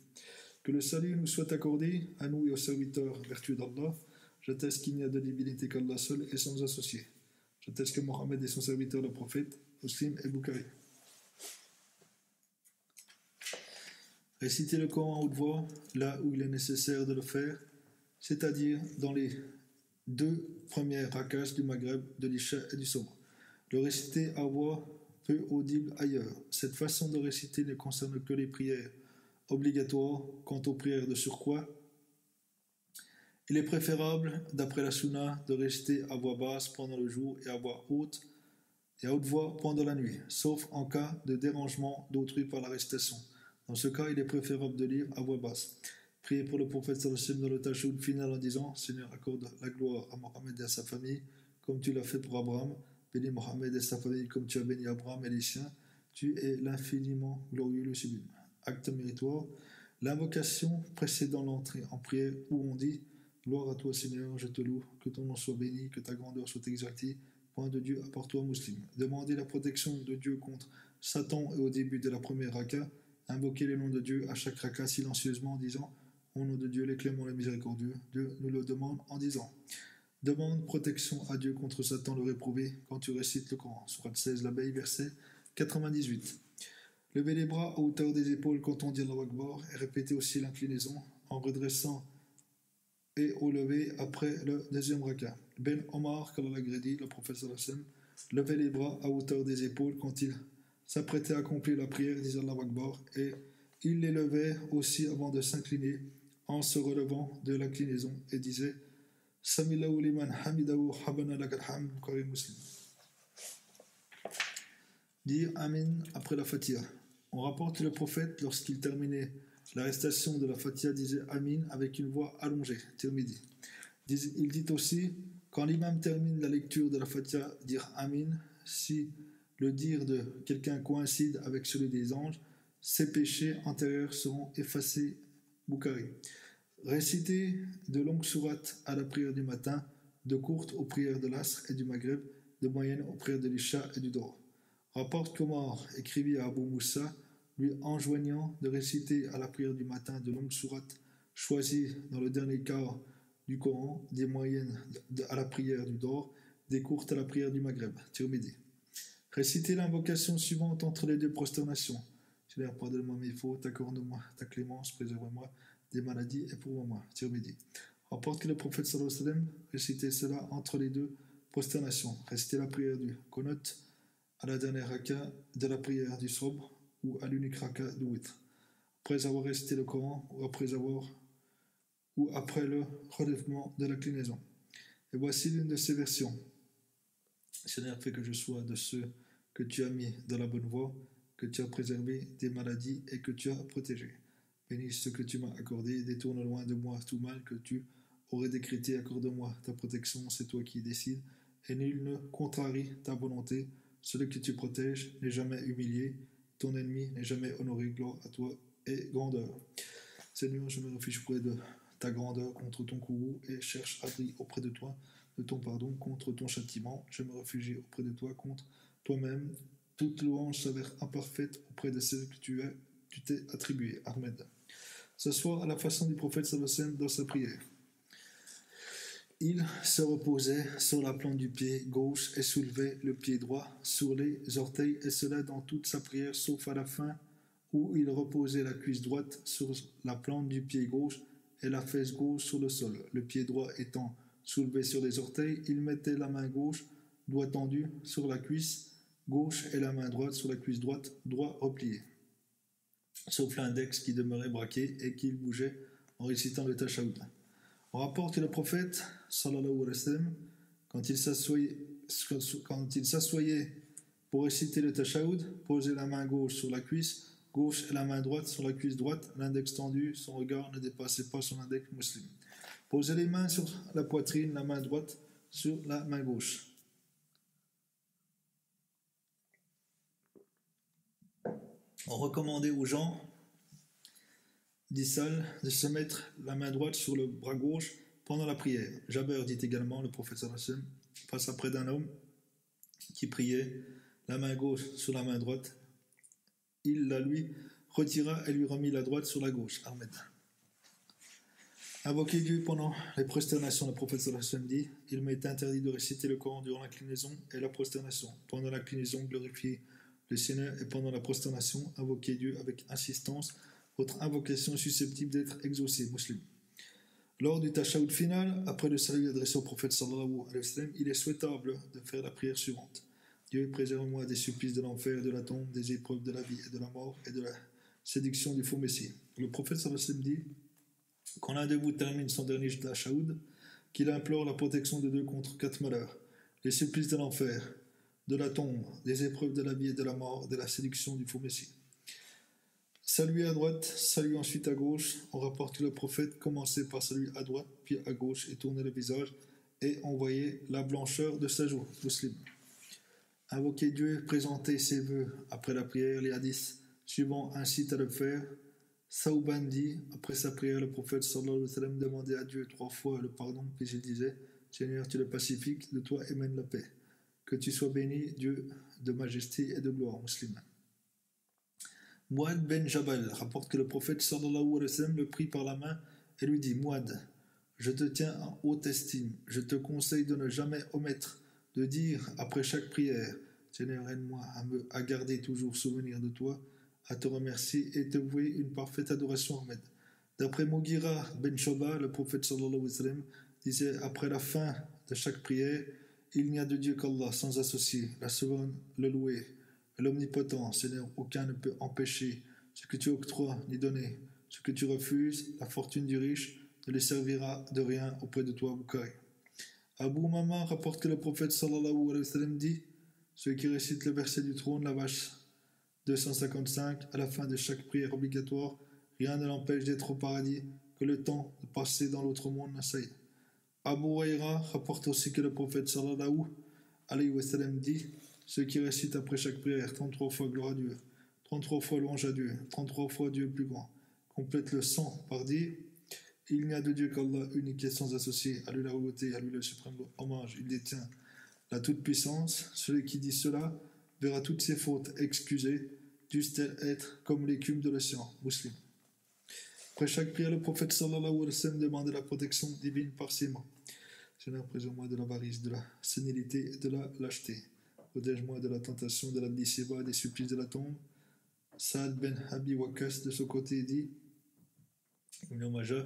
Que le salut nous soit accordé à nous et aux serviteurs vertueux d'Allah. J'atteste qu'il n'y a de divinité qu'Allah seul et sans associé. J'atteste que Mohammed est son serviteur, le prophète, Muslim et Bukhari. Récitez le Coran à haute voix, là où il est nécessaire de le faire, c'est-à-dire dans les deux premières rakas du Maghreb, de l'Isha et du Sohr. Le réciter à voix peu audible ailleurs. Cette façon de réciter ne concerne que les prières obligatoires. Quant aux prières de surcroît, il est préférable, d'après la Sunna, de réciter à voix basse pendant le jour et à voix haute et à haute voix pendant la nuit, sauf en cas de dérangement d'autrui par la récitation. Dans ce cas, il est préférable de lire à voix basse. Priez pour le prophète sallallahu alayhi wa sallam dans le tashaoud final en disant: Seigneur, accorde la gloire à Mohammed et à sa famille, comme tu l'as fait pour Abraham. Bénis Mohammed et sa famille, comme tu as béni Abraham et les siens. Tu es l'infiniment glorieux, le sublime. Acte méritoire. L'invocation précédant l'entrée en prière, où on dit: gloire à toi, Seigneur, je te loue, que ton nom soit béni, que ta grandeur soit exaltée. Point de Dieu, apporte-toi, musulman. Demandez la protection de Dieu contre Satan et au début de la première raka. Invoquez le nom de Dieu à chaque raka silencieusement en disant: au nom de Dieu, les cléments, les miséricordieux. Dieu nous le demande en disant: demande protection à Dieu contre Satan le réprouvé quand tu récites le Coran. Sourate 16, l'abeille, verset 98. Levez les bras à hauteur des épaules quand on dit Allahu Akbar et répétez aussi l'inclinaison en redressant et au lever après le deuxième raka. Ben Omar, qu'Allah l'agrandit, le prophète sallallahu alayhi wa sallam, levait les bras à hauteur des épaules quand il s'apprêtait à accomplir la prière, disant Allahu Akbar, et il les levait aussi avant de s'incliner en se relevant de l'inclinaison et disait: Samilahu liman hamidahu, Rabbana lakal hamd, Bukhari Muslim. Dire Amin après la Fatiha. On rapporte que le prophète, lorsqu'il terminait la récitation de la Fatiha, disait Amin avec une voix allongée. Tirmidhi. Il dit aussi: quand l'imam termine la lecture de la Fatiha, dire Amin. Si le dire de quelqu'un coïncide avec celui des anges, ses péchés antérieurs seront effacés. Bukhari. Réciter de longues sourates à la prière du matin, de courtes aux prières de l'Asr et du Maghreb, de moyennes aux prières de l'Isha et du Dohr. Rapporte qu'Omar écrivit à Abu Moussa, lui enjoignant de réciter à la prière du matin de longues sourates choisies dans le dernier quart du Coran, des moyennes à la prière du Dohr, des courtes à la prière du Maghreb. Tirmidhi. Réciter l'invocation suivante entre les deux prosternations. Seigneur, pardonne-moi mes fautes, accorde-moi ta clémence, préserve-moi des maladies et pour moi. Tirmidhi. Rapporte que le prophète sallallahu alayhi wa sallam récitait cela entre les deux prosternations. Récitait la prière du Qunut à la dernière raka de la prière du sobre ou à l'unique raka du witr. Après avoir récité le Coran ou après le relèvement de l'inclinaison. Et voici l'une de ces versions. Seigneur, fais que je sois de ceux que tu as mis dans la bonne voie, que tu as préservé des maladies et que tu as protégé. Bénis ce que tu m'as accordé et détourne loin de moi tout mal que tu aurais décrété. Accorde-moi ta protection, c'est toi qui décides, et nul ne contrarie ta volonté. Celui que tu protèges n'est jamais humilié, ton ennemi n'est jamais honoré. Gloire à toi et grandeur. Seigneur, je me réfugie auprès de ta grandeur contre ton courroux et cherche abri auprès de toi de ton pardon contre ton châtiment. Je me réfugie auprès de toi contre toi-même. Toute louange s'avère imparfaite auprès de celle que tu t'es attribuée. Amen. Ce soir, à la façon du prophète sallallahu alayhi wa sallam dans sa prière, il se reposait sur la plante du pied gauche et soulevait le pied droit sur les orteils, et cela dans toute sa prière, sauf à la fin où il reposait la cuisse droite sur la plante du pied gauche et la fesse gauche sur le sol. Le pied droit étant soulevé sur les orteils, il mettait la main gauche, doigt tendu, sur la cuisse gauche et la main droite sur la cuisse droite, droit replié, sauf l'index qui demeurait braqué et qu'il bougeait en récitant le tashahhud. On rapporte que le prophète, sallallahu alayhi wa sallam, quand il s'assoyait pour réciter le tashahhud, posait la main gauche sur la cuisse gauche et la main droite sur la cuisse droite, l'index tendu, son regard ne dépassait pas son index musulman. Posait les mains sur la poitrine, la main droite sur la main gauche. On recommandait aux gens d'Issal de se mettre la main droite sur le bras gauche pendant la prière. Jabir dit également, le prophète sallallahu alayhi wa sallam passe après d'un homme qui priait, la main gauche sur la main droite. Il la lui retira et lui remit la droite sur la gauche. Amen. Invoquer Dieu pendant les prosternations, le prophète sallallahu alayhi wa sallam dit, il m'est interdit de réciter le Coran durant l'inclinaison et la prosternation. Pendant l'inclinaison, glorifier le Seigneur, et pendant la prosternation, invoquer Dieu avec insistance. Votre invocation est susceptible d'être exaucée, musulman. Lors du tashahhud final, après le salut adressé au prophète sallallahu alayhi wa sallam, il est souhaitable de faire la prière suivante. Dieu, préserve-moi des supplices de l'enfer, de la tombe, des épreuves de la vie et de la mort et de la séduction du faux messie. Le prophète sallallahu alayhi wa sallam dit, quand l'un de vous termine son dernier tashahhud, qu'il implore la protection de Dieu contre 4 malheurs, les supplices de l'enfer, de la tombe, des épreuves de la vie et de la mort, de la séduction du faux messie. Saluer à droite, saluer ensuite à gauche. On rapporte que le prophète commençait par saluer à droite, puis à gauche, et tournait le visage, et on voyait la blancheur de sa joue. Muslim. Invoquer Dieu, présenter ses vœux après la prière, les hadiths suivants incitent à le faire. Saouban dit, après sa prière, le prophète sallallahu alayhi wa sallam demandait à Dieu 3 fois le pardon, puis il disait, Seigneur, tu es le pacifique, de toi émane la paix. Que tu sois béni, Dieu de majesté et de gloire, musulman. Mouad ben Jabal rapporte que le prophète sallallahu alayhi wa sallam le prit par la main et lui dit, Mouad, je te tiens en haute estime, je te conseille de ne jamais omettre de dire après chaque prière, Seigneur, aide-moi à garder toujours souvenir de toi, à te remercier et te vouer une parfaite adoration, Ahmed. D'après Mughira ben Shoba, le prophète sallallahu alayhi wa sallam disait, après la fin de chaque prière, il n'y a de Dieu qu'Allah, sans associé, la souveraine, le loué, l'omnipotent, Seigneur, aucun ne peut empêcher ce que tu octroies ni donner, ce que tu refuses, la fortune du riche ne les servira de rien auprès de toi, Bukhari. Abu Mama rapporte que le prophète sallallahu alayhi wa sallam dit, ceux qui récitent le verset du trône, la vache 255, à la fin de chaque prière obligatoire, rien ne l'empêche d'être au paradis que le temps de passer dans l'autre monde, Nasaï. Abu Huraira rapporte aussi que le prophète sallallahu alayhi wa sallam dit, ceux qui récitent après chaque prière 33 fois gloire à Dieu, 33 fois louange à Dieu, 33 fois Dieu le plus grand, complète le 100 par dire, il n'y a de Dieu qu'Allah, unique et sans associé, à lui la royauté, à lui le suprême hommage, il détient la toute-puissance. Celui qui dit cela verra toutes ses fautes excusées, dussent-elles être comme l'écume de l'océan. Muslim. Après chaque prière, le prophète sallallahu alayhi wa sallam demandait la protection divine par ses mains. Seigneur, préserve-moi de l'avarice, de la sénilité et de la lâcheté. Protège-moi de la tentation, de la disséba, des supplices de la tombe. Saad ben Abi Waqas de ce côté dit, Ibn Majah,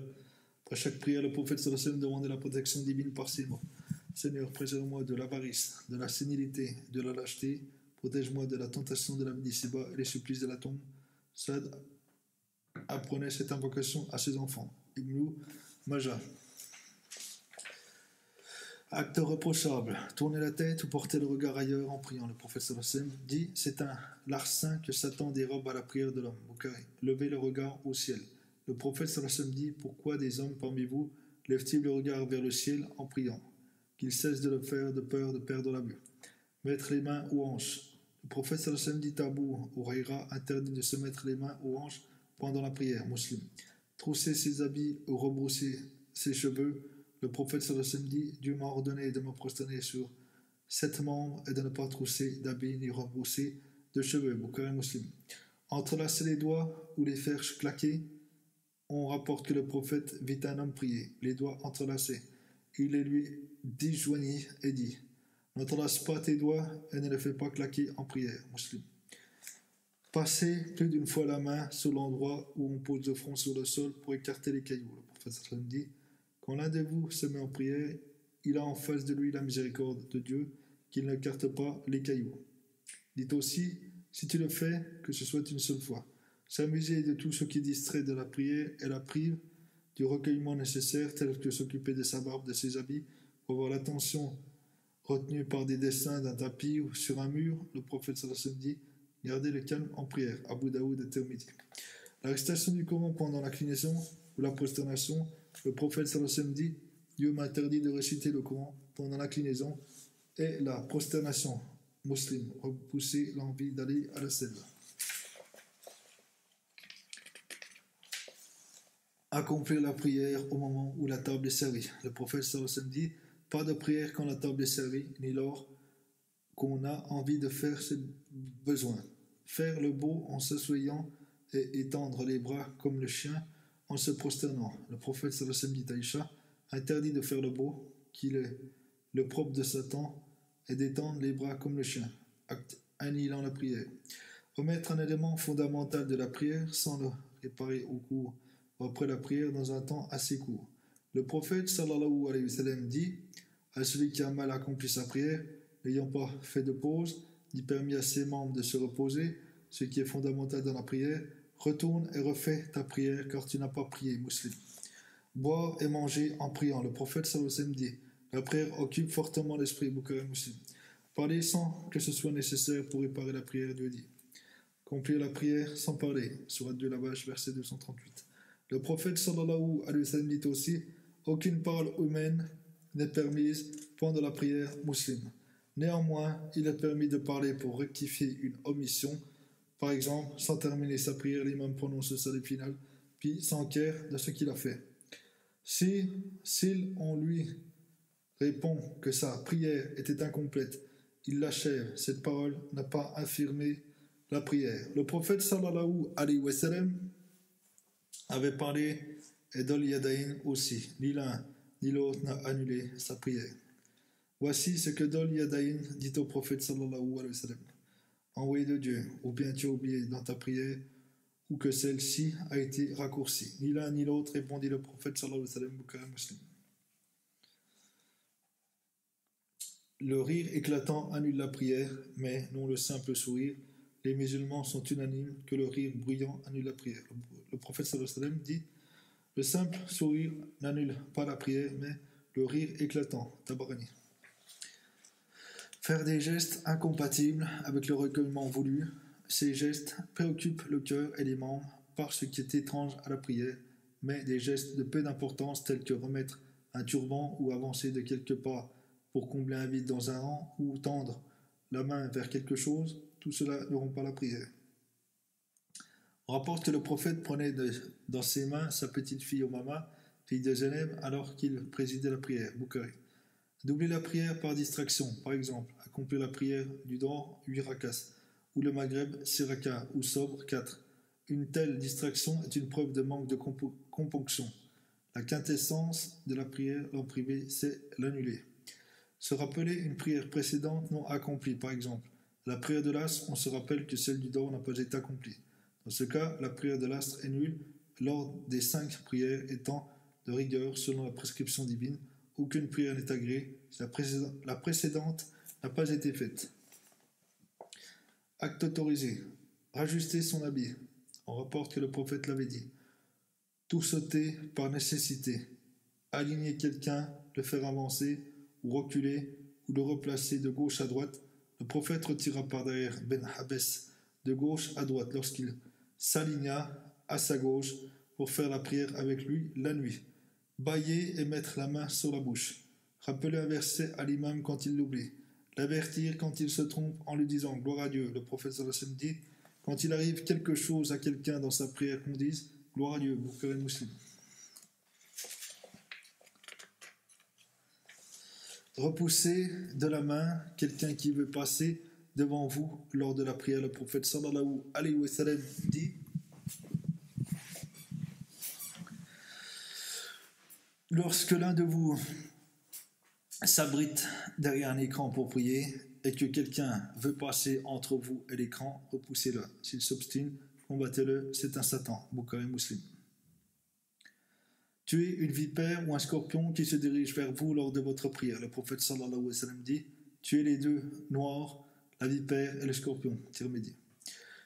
À chaque prière, le prophète sallallahu alayhi wa sallam demandait la protection divine par ces mots. Seigneur, préserve-moi de l'avarice, de la sénilité, de la lâcheté, protège-moi de la tentation de la vie d'ici-bas et les supplices de la tombe. Sad apprenait cette invocation à ses enfants. Ibn Majah. Acte reprochable, tourner la tête ou porter le regard ailleurs en priant. Le prophète sallallahu alayhi wa sallam dit, c'est un larcin que Satan dérobe à la prière de l'homme. Bukhari. Levez le regard au ciel. Le prophète sallallahu alayhi wa sallam dit, pourquoi des hommes parmi vous lèvent-ils le regard vers le ciel en priant? Qu'ils cessent de le faire de peur de perdre la vue. Mettre les mains aux hanches. Le prophète sallallahu alayhi wa sallam dit, Abu Huraira interdit de se mettre les mains aux hanches pendant la prière. Muslim. Trousser ses habits ou rebrousser ses cheveux. Le prophète sallallahu alayhi wa sallam dit, Dieu m'a ordonné de me prosterner sur 7 membres et de ne pas trousser d'habits ni rebrousser de cheveux. Bukhari Muslim. Entrelacer les doigts ou les faire claquer. On rapporte que le prophète vit un homme prier, les doigts entrelacés. Il les lui disjoignit et dit, n'entrelace pas tes doigts et ne les fais pas claquer en prière. Muslim. Passer plus d'une fois la main sur l'endroit où on pose le front sur le sol pour écarter les cailloux. Le prophète sallallahu alayhi wa sallam dit, quand l'un de vous se met en prière, il a en face de lui la miséricorde de Dieu, qu'il n'écarte pas les cailloux. Dites aussi, si tu le fais, que ce soit une seule fois. S'amuser de tout ce qui distrait de la prière et la prive du recueillement nécessaire, tel que s'occuper de sa barbe, de ses habits, pour avoir l'attention retenue par des dessins d'un tapis ou sur un mur. Le prophète sallallahu alayhi wa sallam dit, gardez le calme en prière. Abu Daoud et Tirmidhi. La récitation du Coran pendant l'inclinaison ou la prosternation. Le prophète sallallahu alayhi wa sallam dit, Dieu m'a interdit de réciter le Coran pendant l'inclinaison et la prosternation. Muslim, repousser l'envie d'aller à la selle. Accomplir la prière au moment où la table est servie. Le prophète sallallahu alayhi wa sallam dit, pas de prière quand la table est servie, ni lors qu'on a envie de faire ses besoins. Faire le beau en s'asseyant et étendre les bras comme le chien en se prosternant. Le prophète sallallahu alayhi wa sallam dit à Aïcha, interdit de faire le beau, qu'il est le propre de Satan, et d'étendre les bras comme le chien. Acte annihilant la prière. Omettre un élément fondamental de la prière sans le réparer au cours ou après la prière dans un temps assez court. Le prophète sallallahu alayhi wa sallam dit à celui qui a mal accompli sa prière, n'ayant pas fait de pause, ni permis à ses membres de se reposer, ce qui est fondamental dans la prière, retourne et refais ta prière car tu n'as pas prié. Muslim. Boire et manger en priant. Le prophète sallallahu alayhi wa sallam dit, la prière occupe fortement l'esprit. Bukhari Muslim. Parler sans que ce soit nécessaire pour réparer la prière, Dieu dit. Accomplir la prière sans parler. Sourate de la Vache, verset 238. Le prophète sallallahu alayhi wa sallam dit aussi, aucune parole humaine n'est permise pendant la prière. Muslim. Néanmoins, il est permis de parler pour rectifier une omission. Par exemple, sans terminer sa prière, l'imam prononce le salut final, puis s'enquiert de ce qu'il a fait. S'il on lui répond que sa prière était incomplète, il l'achève. Cette parole n'a pas affirmé la prière. Le prophète sallallahu alayhi wa sallam avait parlé et Dol Yadayn aussi. Ni l'un ni l'autre n'a annulé sa prière. Voici ce que Dol Yadayn dit au prophète sallallahu alayhi wa sallam. Envoyé de Dieu, ou bien tu as oublié dans ta prière, ou que celle-ci a été raccourcie. Ni l'un ni l'autre, répondit le prophète sallallahu alayhi wa sallam, Bukhari Muslim. Le rire éclatant annule la prière, mais non le simple sourire. Les musulmans sont unanimes que le rire bruyant annule la prière. Le prophète sallallahu alayhi wa sallam dit, le simple sourire n'annule pas la prière, mais le rire éclatant. Tabarani. Faire des gestes incompatibles avec le recueillement voulu, ces gestes préoccupent le cœur et les membres par ce qui est étrange à la prière, mais des gestes de peu d'importance tels que remettre un turban ou avancer de quelques pas pour combler un vide dans un rang ou tendre la main vers quelque chose, tout cela ne rompt pas la prière. On rapporte que le prophète prenait dans ses mains sa petite fille Omama, fille de Zéneb, alors qu'il présidait la prière. Bukhari. Doubler la prière par distraction, par exemple, accomplir la prière du Dor, 8 rakas, ou le Maghreb, 6 rakas, ou sobre, 4. Une telle distraction est une preuve de manque de componction. La quintessence de la prière en privé, c'est l'annuler. Se rappeler une prière précédente non accomplie, par exemple. La prière de l'astre, on se rappelle que celle du Dor n'a pas été accomplie. Dans ce cas, la prière de l'astre est nulle, l'ordre des 5 prières étant de rigueur selon la prescription divine. Aucune prière n'est agréée si la précédente n'a pas été faite. Acte autorisé. Rajuster son habit. On rapporte que le prophète l'avait dit. Tout sauter par nécessité. Aligner quelqu'un, le faire avancer ou reculer ou le replacer de gauche à droite. Le prophète retira par derrière Ben Habès de gauche à droite lorsqu'il s'aligna à sa gauche pour faire la prière avec lui la nuit. Bâiller et mettre la main sur la bouche. Rappeler un verset à l'imam quand il l'oublie. L'avertir quand il se trompe en lui disant « Gloire à Dieu ». Le prophète sallallahu dit « Quand il arrive quelque chose à quelqu'un dans sa prière qu'on dise « Gloire à Dieu », Bukhari Muslim. Repousser de la main quelqu'un qui veut passer devant vous lors de la prière. Le prophète sallallahu alayhi wa sallam dit « Lorsque l'un de vous s'abrite derrière un écran pour prier et que quelqu'un veut passer entre vous et l'écran, repoussez-le. S'il s'obstine, combattez-le, c'est un Satan. Bukhari Muslim. Tuez une vipère ou un scorpion qui se dirige vers vous lors de votre prière. Le prophète sallallahu alayhi wa sallam dit « Tuez les deux noirs, la vipère et le scorpion. » Tirmidhi.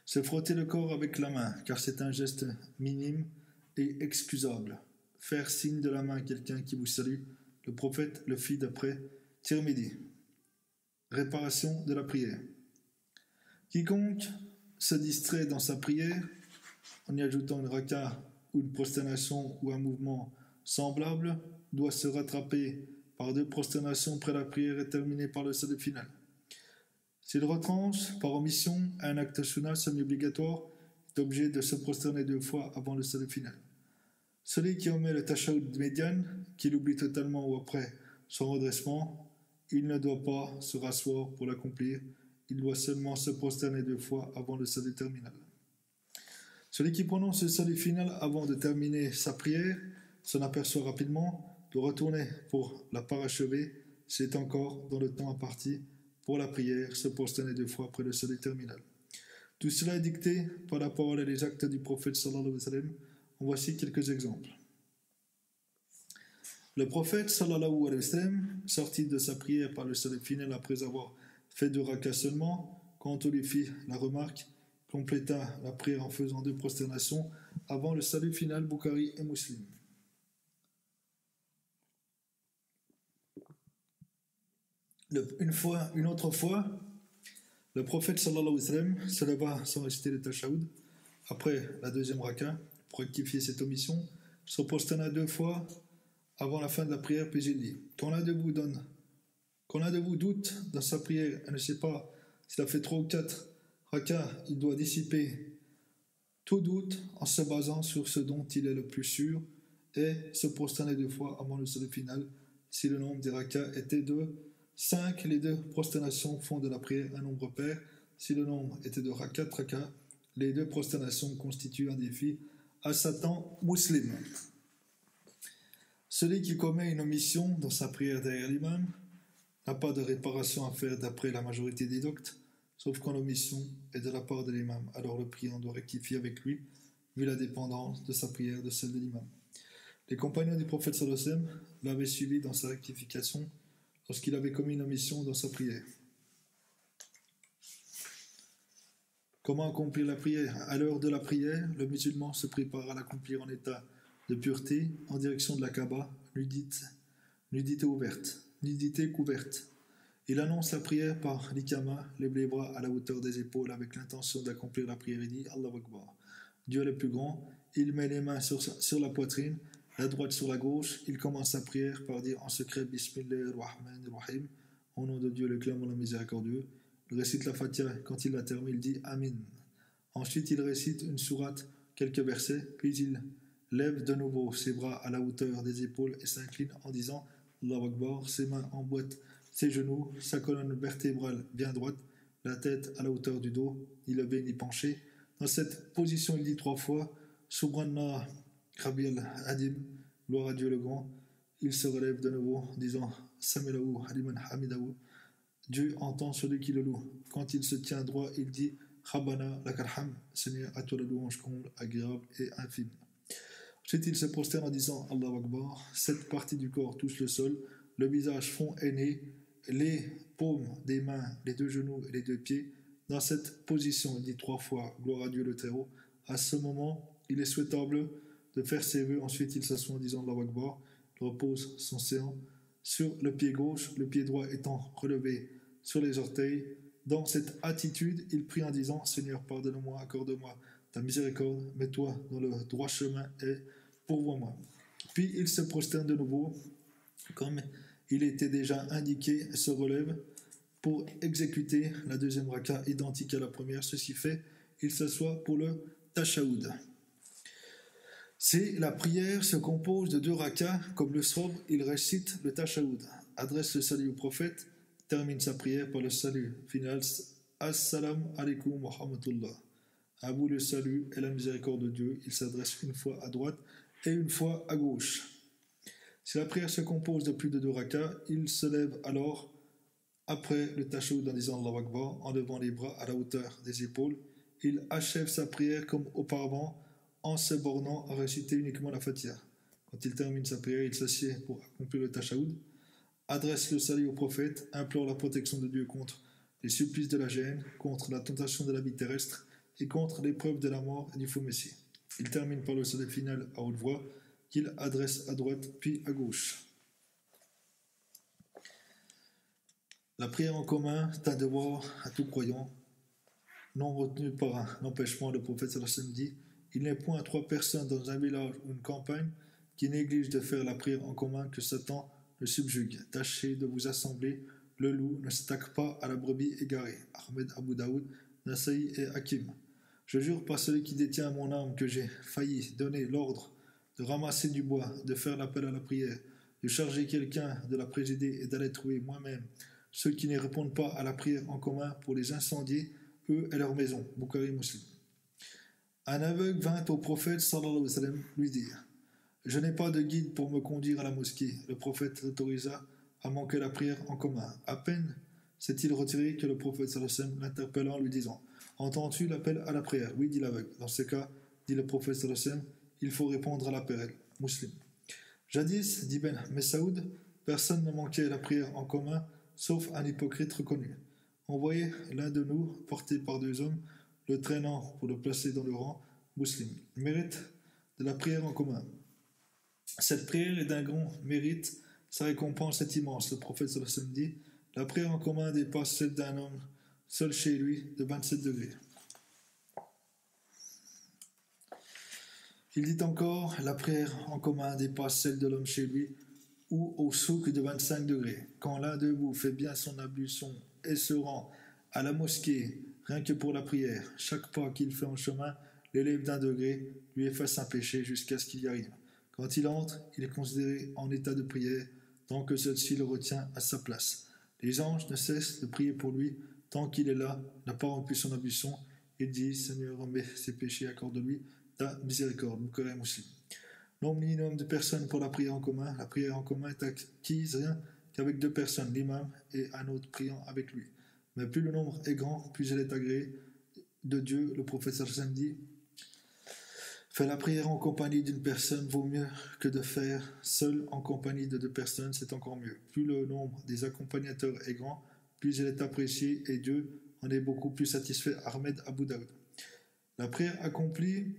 Se frotter le corps avec la main, car c'est un geste minime et excusable. Faire signe de la main à quelqu'un qui vous salue. Le prophète le fit d'après Tirmidhi. Réparation de la prière. Quiconque se distrait dans sa prière en y ajoutant une raka ou une prosternation ou un mouvement semblable doit se rattraper par 2 prosternations après la prière et terminer par le salut final. S'il retranche par omission un acte sunna semi-obligatoire, est obligé de se prosterner 2 fois avant le salut final. Celui qui omet le tashahhud médian, qui l'oublie totalement ou après son redressement, il ne doit pas se rasseoir pour l'accomplir, il doit seulement se prosterner 2 fois avant le salut terminal. Celui qui prononce le salut final avant de terminer sa prière s'en aperçoit rapidement, doit retourner pour la parachever, c'est encore dans le temps imparti pour la prière, se prosterner 2 fois après le salut terminal. Tout cela est dicté par la parole et les actes du prophète sallallahu alayhi wa sallam. Voici quelques exemples. Le prophète sallallahu alayhi wa sallam, sorti de sa prière par le salut final après avoir fait 2 rakas seulement, quand on lui fit la remarque, compléta la prière en faisant 2 prosternations avant le salut final. Bukhari et Muslim. Une autre fois, le prophète sallallahu alayhi wa sallam se leva sans réciter le tashahhud après la 2e raka pour rectifier cette omission, se prosterna 2 fois avant la fin de la prière, puis il dit quand l'un de vous doute dans sa prière et ne sait pas s'il a fait 3 ou 4 rakas, il doit dissiper tout doute en se basant sur ce dont il est le plus sûr et se prosterner 2 fois avant le salut final. Si le nombre des rakas était de 5, les 2 prosternations font de la prière un nombre pair. Si le nombre était de 4 rakas, les 2 prosternations constituent un défi à Satan musulman. Celui qui commet une omission dans sa prière derrière l'imam n'a pas de réparation à faire d'après la majorité des doctes, sauf quand l'omission est de la part de l'imam. Alors le priant doit rectifier avec lui, vu la dépendance de sa prière de celle de l'imam. Les compagnons du prophète sallallahu alayhi wa sallam l'avaient suivi dans sa rectification lorsqu'il avait commis une omission dans sa prière. Comment accomplir la prière? À l'heure de la prière, le musulman se prépare à l'accomplir en état de pureté, en direction de la Kaaba, nudité couverte. Il annonce la prière par l'ikama, lève les bras à la hauteur des épaules avec l'intention d'accomplir la prière et dit Allahu Akbar. Dieu est le plus grand. Il met les mains sur la poitrine, la droite sur la gauche. Il commence sa prière par dire en secret Bismillahir-Rahmanir-Rahim, au nom de Dieu le clément, le miséricordieux. Il récite la Fatiha. Quand il la termine, il dit Amin. Ensuite, il récite une sourate, quelques versets, puis il lève de nouveau ses bras à la hauteur des épaules et s'incline en disant Allahu Akbar. Ses mains emboîtent ses genoux, sa colonne vertébrale bien droite, la tête à la hauteur du dos, ni levé ni penché. Dans cette position, il dit 3 fois Subhanallah Rabbil Adim, gloire à Dieu le grand. Il se relève de nouveau, disant Samilahu Haliman Hamidahu. Dieu entend celui qui le loue. Quand il se tient droit, il dit Rabbana lakal hamd, Seigneur, à toi la louange comble, agréable et infime. Ensuite, il se prosterne en disant Allahu Akbar. 7 parties du corps touchent le sol, le visage, front et nez, les paumes des mains, les 2 genoux et les 2 pieds. Dans cette position, il dit 3 fois Gloire à Dieu le Très-Haut. À ce moment, il est souhaitable de faire ses vœux. Ensuite, il s'assoit en disant Allahu Akbar. Il repose son séant sur le pied gauche, le pied droit étant relevé sur les orteils. Dans cette attitude, il prie en disant Seigneur, pardonne-moi, accorde-moi ta miséricorde, mets-toi dans le droit chemin et pourvois-moi. Puis il se prosterne de nouveau, comme il était déjà indiqué, se relève pour exécuter la deuxième raka identique à la première. Ceci fait, il s'assoit pour le tashaoud. Si la prière se compose de 2 rakas, comme le sobre, il récite le tashaoud, adresse le salut au prophète, termine sa prière par le salut final. Assalamu alaikum wa rahmatullah. À vous le salut et la miséricorde de Dieu. Il s'adresse une fois à droite et une fois à gauche. Si la prière se compose de plus de 2 rakas, il se lève alors après le tashaoud en disant Allahu Akbar, en levant les bras à la hauteur des épaules. Il achève sa prière comme auparavant en se bornant à réciter uniquement la Fatiha. Quand il termine sa prière, il s'assied pour accomplir le tashaoud, adresse le salut au prophète, implore la protection de Dieu contre les supplices de la gêne, contre la tentation de la vie terrestre et contre l'épreuve de la mort et du faux messie. Il termine par le salut final à haute voix qu'il adresse à droite puis à gauche. La prière en commun est un devoir à tout croyant, non retenu par un empêchement. Le prophète sallallahu alayhi wa sallam dit il n'est point 3 personnes dans un village ou une campagne qui négligent de faire la prière en commun que Satan le subjugue. Tâchez de vous assembler, le loup ne s'attaque pas à la brebis égarée. Ahmed, Abu Daoud, Nasaï et Hakim. Je jure par celui qui détient mon âme que j'ai failli donner l'ordre de ramasser du bois, de faire l'appel à la prière, de charger quelqu'un de la présider et d'aller trouver moi-même ceux qui ne répondent pas à la prière en commun pour les incendier, eux et leur maison. Bukhari Muslim. Un aveugle vint au prophète sallallahu alayhi wa sallam lui dire je n'ai pas de guide pour me conduire à la mosquée. Le prophète l'autorisa à manquer la prière en commun. À peine s'est-il retiré que le prophète sallallahu alayhi wa sallam l'interpella en lui disant entends-tu l'appel à la prière? Oui, dit l'aveugle. Dans ce cas, dit le prophète sallallahu alayhi wa sallam, il faut répondre à l'appel. Muslim. Jadis, dit Ben Messaoud, personne ne manquait la prière en commun sauf un hypocrite reconnu. On voyait l'un de nous, porté par 2 hommes, le traînant pour le placer dans le rang. Muslim. Mérite de la prière en commun. Cette prière est d'un grand mérite, sa récompense est immense. Le prophète sallallahu alayhi wa sallam dit la prière en commun dépasse celle d'un homme seul chez lui de 27 degrés. Il dit encore la prière en commun dépasse celle de l'homme chez lui ou au souk de 25 degrés. Quand l'un de vous fait bien son ablution et se rend à la mosquée rien que pour la prière, chaque pas qu'il fait en chemin l'élève d'1 degré, lui efface un péché jusqu'à ce qu'il y arrive. Quand il entre, il est considéré en état de prière tant que celle-ci le retient à sa place. Les anges ne cessent de prier pour lui tant qu'il est là, n'a pas rempli son ablution. Il dit Seigneur, remets ses péchés, accorde-lui ta miséricorde. Bukhari Muslim. Nombre minimum de personnes pour la prière en commun. La prière en commun est acquise rien qu'avec 2 personnes, l'imam et un autre priant avec lui. Mais plus le nombre est grand, plus elle est agréée de Dieu. Le prophète sallallahu alayhi wa sallam dit faire la prière en compagnie d'une personne vaut mieux que de faire seul en compagnie de 2 personnes, c'est encore mieux. Plus le nombre des accompagnateurs est grand, plus elle est appréciée et Dieu en est beaucoup plus satisfait. Ahmed Abu Daoud. La prière accomplie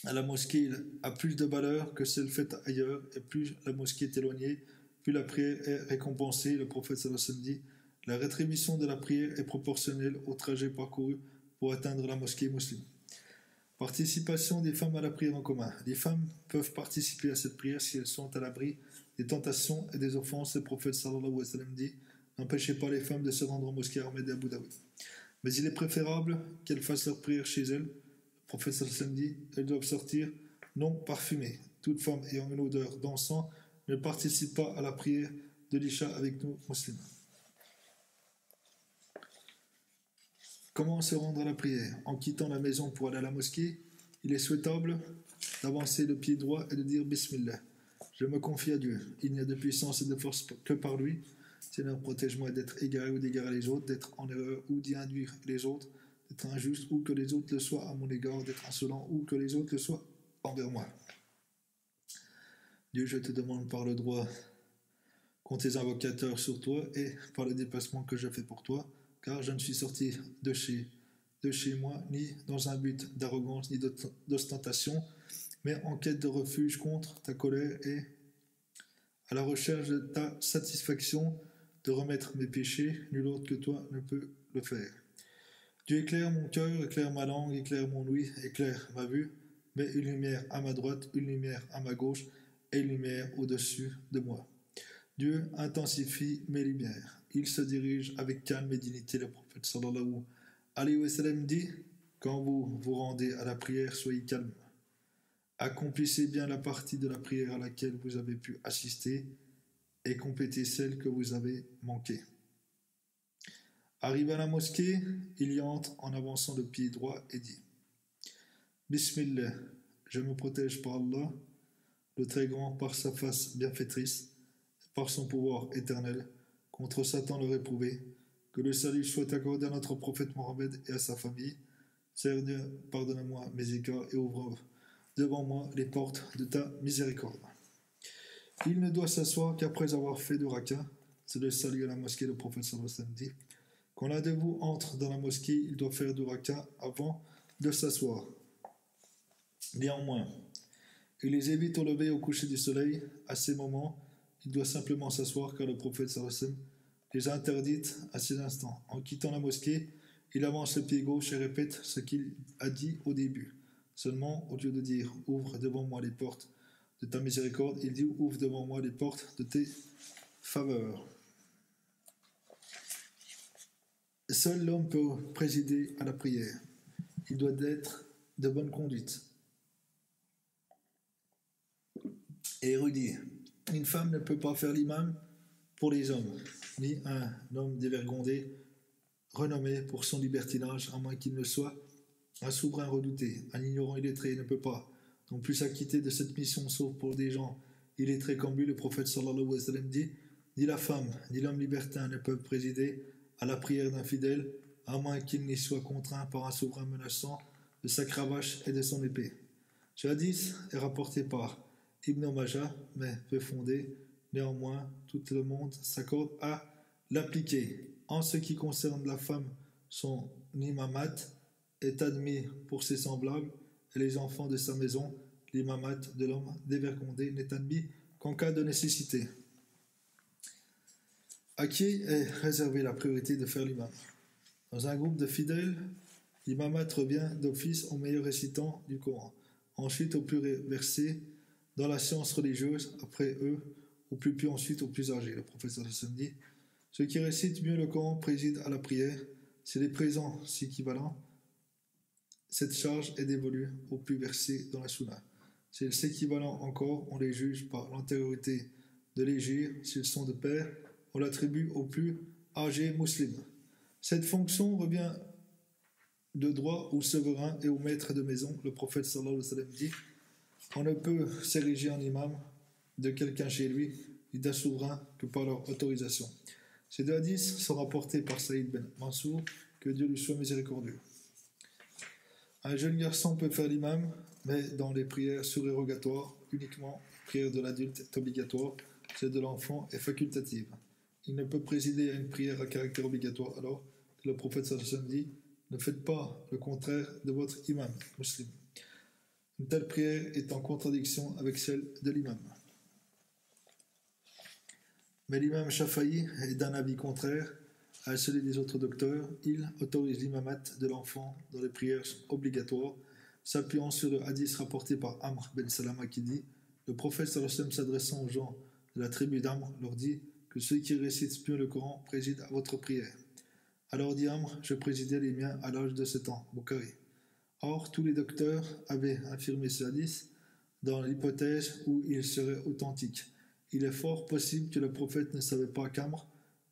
à la mosquée a plus de valeur que celle faite ailleurs, et plus la mosquée est éloignée, plus la prière est récompensée. Le prophète sallallahu alayhi wa sallam dit la rétribution de la prière est proportionnelle au trajet parcouru pour atteindre la mosquée musulmane. Participation des femmes à la prière en commun. Les femmes peuvent participer à cette prière si elles sont à l'abri des tentations et des offenses. Le prophète sallallahu alayhi wa sallam dit n'empêchez pas les femmes de se rendre en mosquée Ahmed et Abu Daoud. Mais il est préférable qu'elles fassent leur prière chez elles. Le prophète sallallahu alayhi wa sallam dit elles doivent sortir non parfumées. Toute femme ayant une odeur d'encens ne participe pas à la prière de l'Isha avec nous musulmans. Comment se rendre à la prière? En quittant la maison pour aller à la mosquée, il est souhaitable d'avancer le pied droit et de dire Bismillah. Je me confie à Dieu. Il n'y a de puissance et de force que par lui. Seigneur, protège-moi d'être égaré ou d'égarer les autres, d'être en erreur ou d'y induire les autres, d'être injuste ou que les autres le soient à mon égard, d'être insolent ou que les autres le soient envers moi. Dieu, je te demande par le droit qu'ont tes invocateurs sur toi et par le déplacement que je fais pour toi, car je ne suis sorti de chez moi ni dans un but d'arrogance ni d'ostentation, mais en quête de refuge contre ta colère et à la recherche de ta satisfaction de remettre mes péchés. Nul autre que toi ne peut le faire. Dieu éclaire mon cœur, éclaire ma langue, éclaire mon ouïe, éclaire ma vue, mets une lumière à ma droite, une lumière à ma gauche et une lumière au-dessus de moi. Dieu intensifie mes lumières. Il se dirige avec calme et dignité. Le prophète sallallahu alayhi wa sallam dit: quand vous vous rendez à la prière, soyez calme. Accomplissez bien la partie de la prière à laquelle vous avez pu assister et complétez celle que vous avez manquée. Arrivé à la mosquée, il y entre en avançant le pied droit et dit: Bismillah, je me protège par Allah, le très grand, par sa face bienfaitrice, par son pouvoir éternel, contre Satan le réprouvé, que le salut soit accordé à notre prophète Mohammed et à sa famille. Seigneur, pardonne-moi mes écarts et ouvre devant moi les portes de ta miséricorde. Il ne doit s'asseoir qu'après avoir fait 2 rakas. C'est le salut à la mosquée, le prophète sallallahu alayhi wa sallam dit: quand l'un de vous entre dans la mosquée, il doit faire 2 rakas avant de s'asseoir. Néanmoins, il les évite au lever et au coucher du soleil. À ces moments, il doit simplement s'asseoir, car le prophète sallallahu alayhi wa sallam les a interdites à ces instants. En quittant la mosquée, il avance le pied gauche et répète ce qu'il a dit au début. Seulement, au lieu de dire « Ouvre devant moi les portes de ta miséricorde », il dit « Ouvre devant moi les portes de tes faveurs ». Seul l'homme peut présider à la prière. Il doit être de bonne conduite et érudit. Une femme ne peut pas faire l'imam pour les hommes, ni un homme dévergondé, renommé pour son libertinage, à moins qu'il ne soit un souverain redouté. Un ignorant illettré ne peut pas non plus s'acquitter de cette mission, sauf pour des gens illettrés comme lui. Le prophète sallallahu alayhi wa sallam dit: ni la femme, ni l'homme libertin ne peuvent présider à la prière d'un fidèle, à moins qu'il n'y soit contraint par un souverain menaçant de sa cravache et de son épée. Ce hadith est rapporté par Ibn Majah, mais peu fondé. Néanmoins, tout le monde s'accorde à l'appliquer. En ce qui concerne la femme, son imamat est admis pour ses semblables et les enfants de sa maison. L'imamat de l'homme dévergondé n'est admis qu'en cas de nécessité. À qui est réservée la priorité de faire l'imam? Dans un groupe de fidèles, l'imamat revient d'office aux meilleurs récitants du Coran, ensuite aux plus versés dans la science religieuse, après eux, aux plus pieux, ensuite aux plus âgés. Le professeur Hassan dit: ceux qui récitent mieux le Coran président à la prière. C'est les présents équivalents. Cette charge est dévolue aux plus versés dans la Sunna. S'ils s'équivalent encore, on les juge par l'antériorité de l'égir. S'ils sont de pair, on l'attribue aux plus âgés musulmans. Cette fonction revient de droit au souverain et au maître de maison. Le prophète sallallahu alayhi wa sallam dit: on ne peut s'ériger en imam de quelqu'un chez lui, ni d'un souverain, que par leur autorisation. Ces 2 hadiths sont rapportés par Saïd ben Mansour, que Dieu lui soit miséricordieux. Un jeune garçon peut faire l'imam, mais dans les prières surérogatoires uniquement. La prière de l'adulte est obligatoire, celle de l'enfant est facultative. Il ne peut présider à une prière à caractère obligatoire, alors que le prophète sallallahu alayhi wa sallam dit: ne faites pas le contraire de votre imam musulman. Une telle prière est en contradiction avec celle de l'imam. Mais l'imam Shafi'i est d'un avis contraire à celui des autres docteurs. Il autorise l'imamat de l'enfant dans les prières obligatoires, s'appuyant sur le hadith rapporté par Amr ben Salama qui dit: le prophète sallallahu alayhi wa sallam, s'adressant aux gens de la tribu d'Amr, leur dit que ceux qui récitent mieux le Coran président à votre prière. Alors dit Amr: je présidais les miens à l'âge de 7 ans. Bukhari. Or, tous les docteurs avaient affirmé ce hadith dans l'hypothèse où il serait authentique. Il est fort possible que le prophète ne savait pas qu'Amr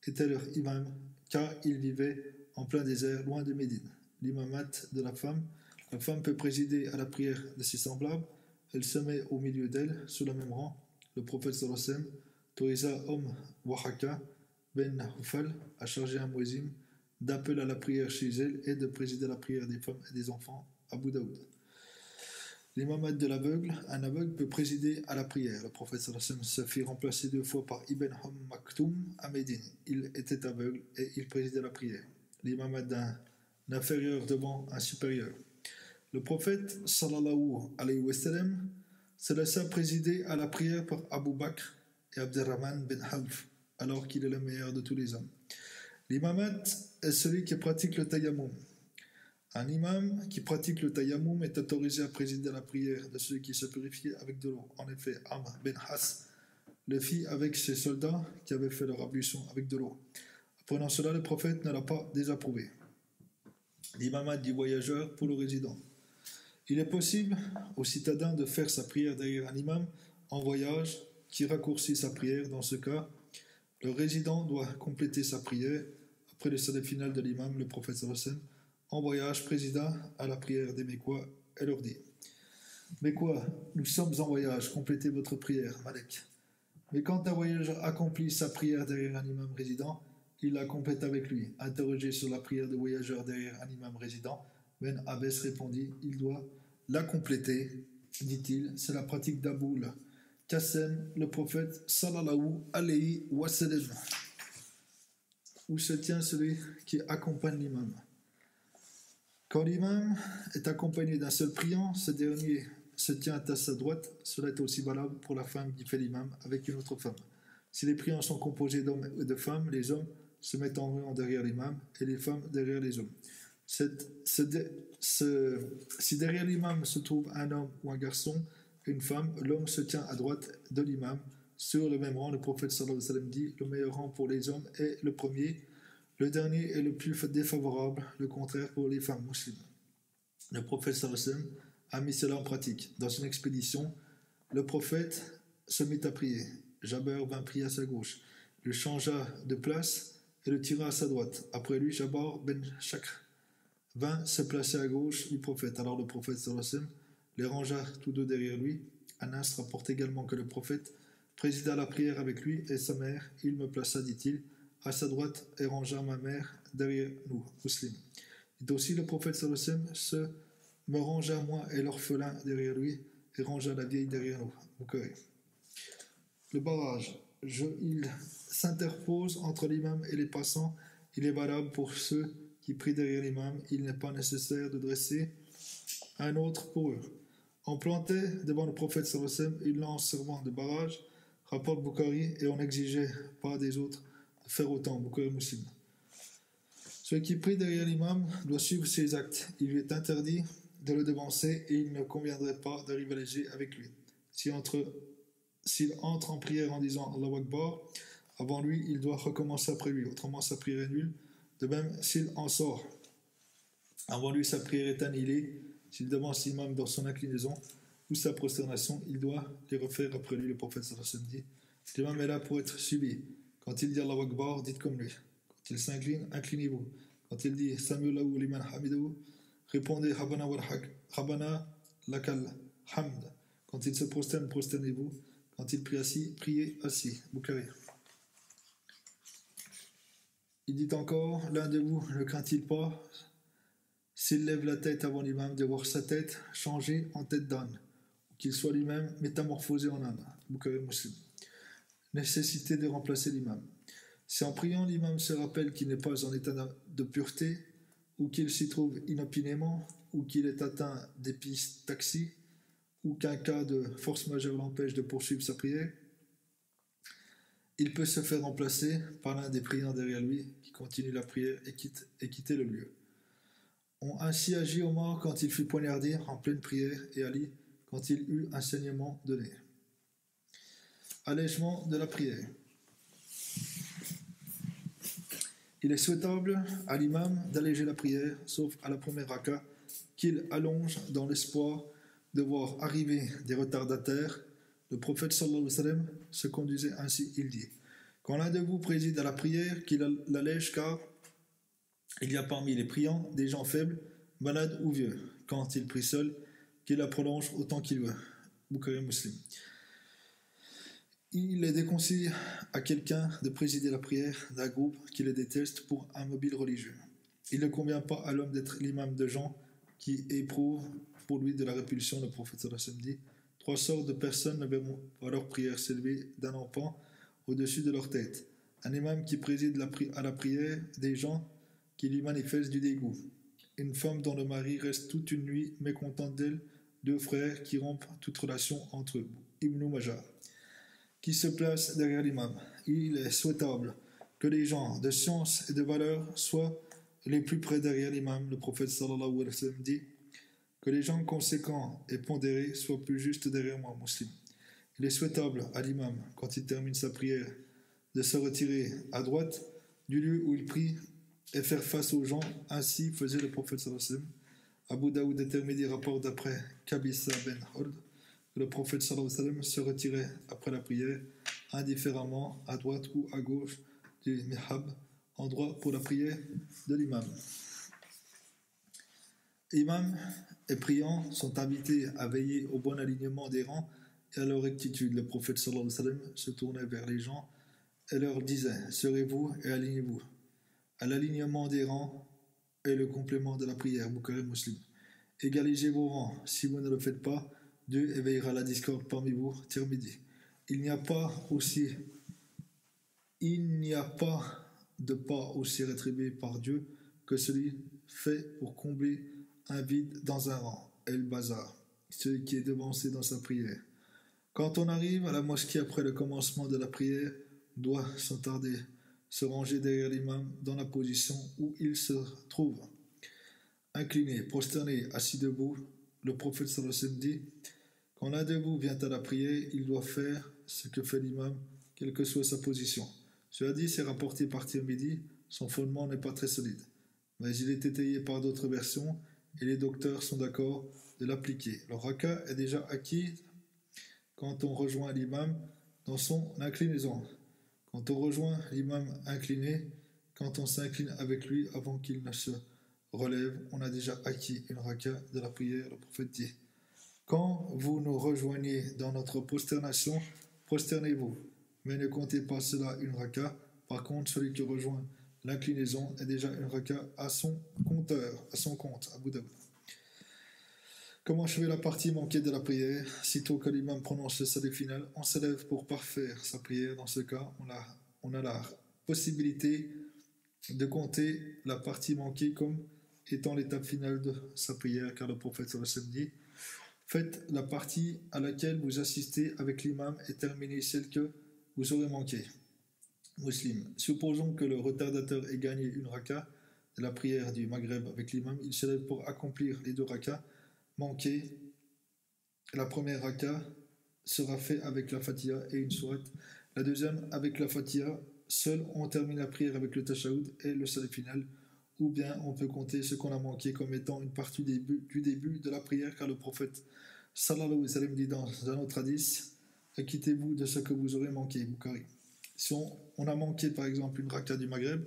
était leur imam, car il vivait en plein désert, loin de Médine. L'imamat de la femme peut présider à la prière de ses semblables, elle se met au milieu d'elle, sous le même rang. Le prophète sallallahu alayhi wa sallam autorisa Wahaka ben Hufal à charger un muezzin d'appeler à la prière chez elle et de présider à la prière des femmes et des enfants. Abu Daoud. L'imamat de l'aveugle, un aveugle peut présider à la prière. Le prophète sallallahu alayhi wa sallam se fit remplacer 2 fois par Ibn Maktoum à Médine. Il était aveugle et il présidait à la prière. L'imamat d'un inférieur devant un supérieur. Le prophète sallallahu alayhi wa sallam se laissa présider à la prière par Abu Bakr et Abdurrahman bin Auf, alors qu'il est le meilleur de tous les hommes. L'imamat est celui qui pratique le tayammum. Un imam qui pratique le tayammum est autorisé à présider à la prière de ceux qui se purifient avec de l'eau. En effet, Amr ben Has le fit avec ses soldats qui avaient fait leur ablution avec de l'eau. Apprenant cela, le prophète ne l'a pas désapprouvé. L'imamat du voyageur pour le résident. Il est possible au citadin de faire sa prière derrière un imam en voyage qui raccourcit sa prière. Dans ce cas, le résident doit compléter sa prière. Après le salat final de l'imam, le prophète sallallahu alayhi wa sallam en voyage présida à la prière des Mécois et leur dit: Mécois, nous sommes en voyage, complétez votre prière, Malek. Mais quand un voyageur accomplit sa prière derrière un imam résident, il la complète avec lui. Interrogé sur la prière de voyageur derrière un imam résident, Ben Abbas répondit: il doit la compléter, dit-il, c'est la pratique d'Aboul Qassem, le prophète sallallahu alayhi wa sallam. Où se tient celui qui accompagne l'imam? Quand l'imam est accompagné d'un seul priant, ce dernier se tient à sa droite. Cela est aussi valable pour la femme qui fait l'imam avec une autre femme. Si les priants sont composés d'hommes et de femmes, les hommes se mettent en rang derrière l'imam et les femmes derrière les hommes. Si derrière l'imam se trouve un homme ou un garçon et une femme, l'homme se tient à droite de l'imam. Sur le même rang, le prophète sallallahu alayhi wa sallam dit: le meilleur rang pour les hommes est le premier. Le dernier est le plus défavorable, le contraire pour les femmes musulmanes. Le prophète sallallahu alayhi wa sallam a mis cela en pratique. Dans une expédition, le prophète se mit à prier. Jabir vint prier à sa gauche, le changea de place et le tira à sa droite. Après lui, Jabir ben Shakr vint se placer à gauche du prophète. Alors le prophète sallallahu alayhi wa sallam les rangea tous deux derrière lui. Anas rapporte également que le prophète présida la prière avec lui et sa mère. Il me plaça, dit-il, à sa droite et rangea ma mère derrière nous, Muslim. Et aussi le prophète sallallahu alayhi wa sallam me rangea moi et l'orphelin derrière lui et rangea la vieille derrière nous. Okay. Le barrage, il s'interpose entre l'imam et les passants. Il est valable pour ceux qui prient derrière l'imam. Il n'est pas nécessaire de dresser un autre pour eux. On plantait devant le prophète sallallahu alayhi wa sallam une lance servant de barrage, rapporte Bukhari, et on n'exigeait pas des autres de faire autant. Bukhari Muslim. Celui qui prie derrière l'imam doit suivre ses actes. Il lui est interdit de le devancer et il ne conviendrait pas de rivaliser avec lui. S'il entre en prière en disant Allahu Akbar, avant lui, il doit recommencer après lui. Autrement, sa prière est nulle. De même, s'il en sort avant lui, sa prière est annulée. S'il devance l'imam dans son inclinaison ou sa prosternation, il doit les refaire après lui. Le prophète sallallahu alayhi wa sallam dit: l'imam est là pour être suivi. Quand il dit Allahu Akbar, dites comme lui. Quand il s'incline, inclinez-vous. Quand il dit Sami'u lahu liman hamidahu, répondez Rabbana lakal hamd. Quand il se prosterne, prosternez-vous. Quand il prie assis, priez assis. Bukhari. Il dit encore: l'un de vous ne craint-il pas, s'il lève la tête avant l'imam, de voir sa tête changer en tête d'âne, ou qu'il soit lui-même métamorphosé en âne. Bukhari Muslim. Nécessité de remplacer l'imam. Si en priant l'imam se rappelle qu'il n'est pas en état de pureté, ou qu'il s'y trouve inopinément, ou qu'il est atteint d'épistaxie, ou qu'un cas de force majeure l'empêche de poursuivre sa prière, il peut se faire remplacer par l'un des priants derrière lui qui continue la prière et quitter le lieu. On ainsi agi Omar quand il fut poignardé en pleine prière et Ali quand il eut un saignement donné. Allègement de la prière. Il est souhaitable à l'imam d'alléger la prière, sauf à la première raka, qu'il allonge dans l'espoir de voir arriver des retardataires. Le prophète sallallahu alayhi wa sallam se conduisait ainsi, il dit: quand l'un de vous préside à la prière, qu'il l'allège, car il y a parmi les priants des gens faibles, malades ou vieux. Quand il prie seul, qu'il la prolonge autant qu'il veut. Bukhari Muslim. Il est déconseillé à quelqu'un de présider la prière d'un groupe qui le déteste pour un mobile religieux. Il ne convient pas à l'homme d'être l'imam de gens qui éprouvent pour lui de la répulsion. Le prophète sallallahu alayhi wa sallam dit: trois sortes de personnes ne verront pas leur prière s'élever d'un enfant au-dessus de leur tête. Un imam qui préside à la prière, des gens qui lui manifestent du dégoût. Une femme dont le mari reste toute une nuit mécontent d'elle. Deux frères qui rompent toute relation entre eux. Ibn Majah. Qui se place derrière l'imam. Il est souhaitable que les gens de science et de valeur soient les plus près derrière l'imam. Le prophète sallallahu alayhi wa sallam dit que les gens conséquents et pondérés soient plus justes derrière moi, Muslim. Il est souhaitable à l'imam, quand il termine sa prière, de se retirer à droite du lieu où il prie et faire face aux gens. Ainsi faisait le prophète sallallahu alayhi wa sallam. Abu Daoud et Tirmidhi rapporte d'après Qabisa ben Hord que le prophète sallallahu alayhi wa sallam se retirait après la prière indifféremment à droite ou à gauche du mihab, endroit pour la prière de l'imam. Imam et priants sont invités à veiller au bon alignement des rangs et à leur rectitude. Le prophète sallallahu alayhi wa sallam se tournait vers les gens et leur disait: serrez-vous et alignez-vous. À l'alignement des rangs est le complément de la prière. Bukhari Muslim. Égalisez vos rangs. Si vous ne le faites pas, Dieu éveillera la discorde parmi vous. Tirmidhi. Il n'y a pas de pas aussi rétribué par Dieu que celui fait pour combler un vide dans un rang. El-Bazar, celui qui est devancé dans sa prière. Quand on arrive à la mosquée après le commencement de la prière, doit sans tarder se ranger derrière l'imam dans la position où il se trouve. Incliné, prosterné, assis debout, le prophète sallallahu alayhi wa sallam dit: quand l'un de vous vient à la prière, il doit faire ce que fait l'imam, quelle que soit sa position. Ce hadith est rapporté par Tirmidhi, son fondement n'est pas très solide, mais il est étayé par d'autres versions et les docteurs sont d'accord de l'appliquer. Le raka est déjà acquis quand on rejoint l'imam dans son inclinaison. Quand on rejoint l'imam incliné, quand on s'incline avec lui avant qu'il ne se relève, on a déjà acquis une raka de la prière. Le prophète dit: quand vous nous rejoignez dans notre prosternation, prosternez-vous, mais ne comptez pas cela une raka. Par contre, celui qui rejoint l'inclinaison est déjà une raka à son compteur, à son compte. Abu Daoud. Comment achever la partie manquée de la prière? Sitôt que l'imam prononce le salut final, on s'élève pour parfaire sa prière. Dans ce cas, on a la possibilité de compter la partie manquée comme étant l'étape finale de sa prière, car le prophète sallallahu alayhi wa sallam dit: faites la partie à laquelle vous assistez avec l'imam et terminez celle que vous aurez manquée. Muslim. Supposons que le retardateur ait gagné une raka de la prière du Maghreb avec l'imam. Il se lève pour accomplir les deux rakas manquées. La première raka sera faite avec la Fatiha et une sourate. La deuxième avec la Fatiha. Seul on termine la prière avec le Tashahoud et le salut final. Ou bien on peut compter ce qu'on a manqué comme étant une partie du début de la prière, car le prophète sallallahu alayhi wa sallam dit dans un autre hadith: acquittez-vous de ce que vous aurez manqué. Bukhari. Si on a manqué par exemple une raka du Maghreb,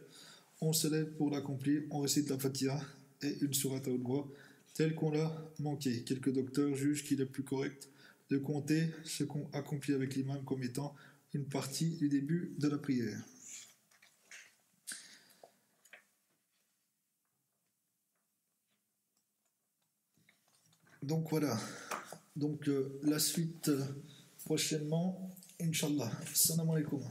on se lève pour l'accomplir, on récite la Fatiha et une sourate à haute voix telle qu'on l'a manqué. Quelques docteurs jugent qu'il est plus correct de compter ce qu'on accomplit avec l'imam comme étant une partie du début de la prière. Donc voilà, donc la suite prochainement, Inch'Allah. Assalamu alaikum.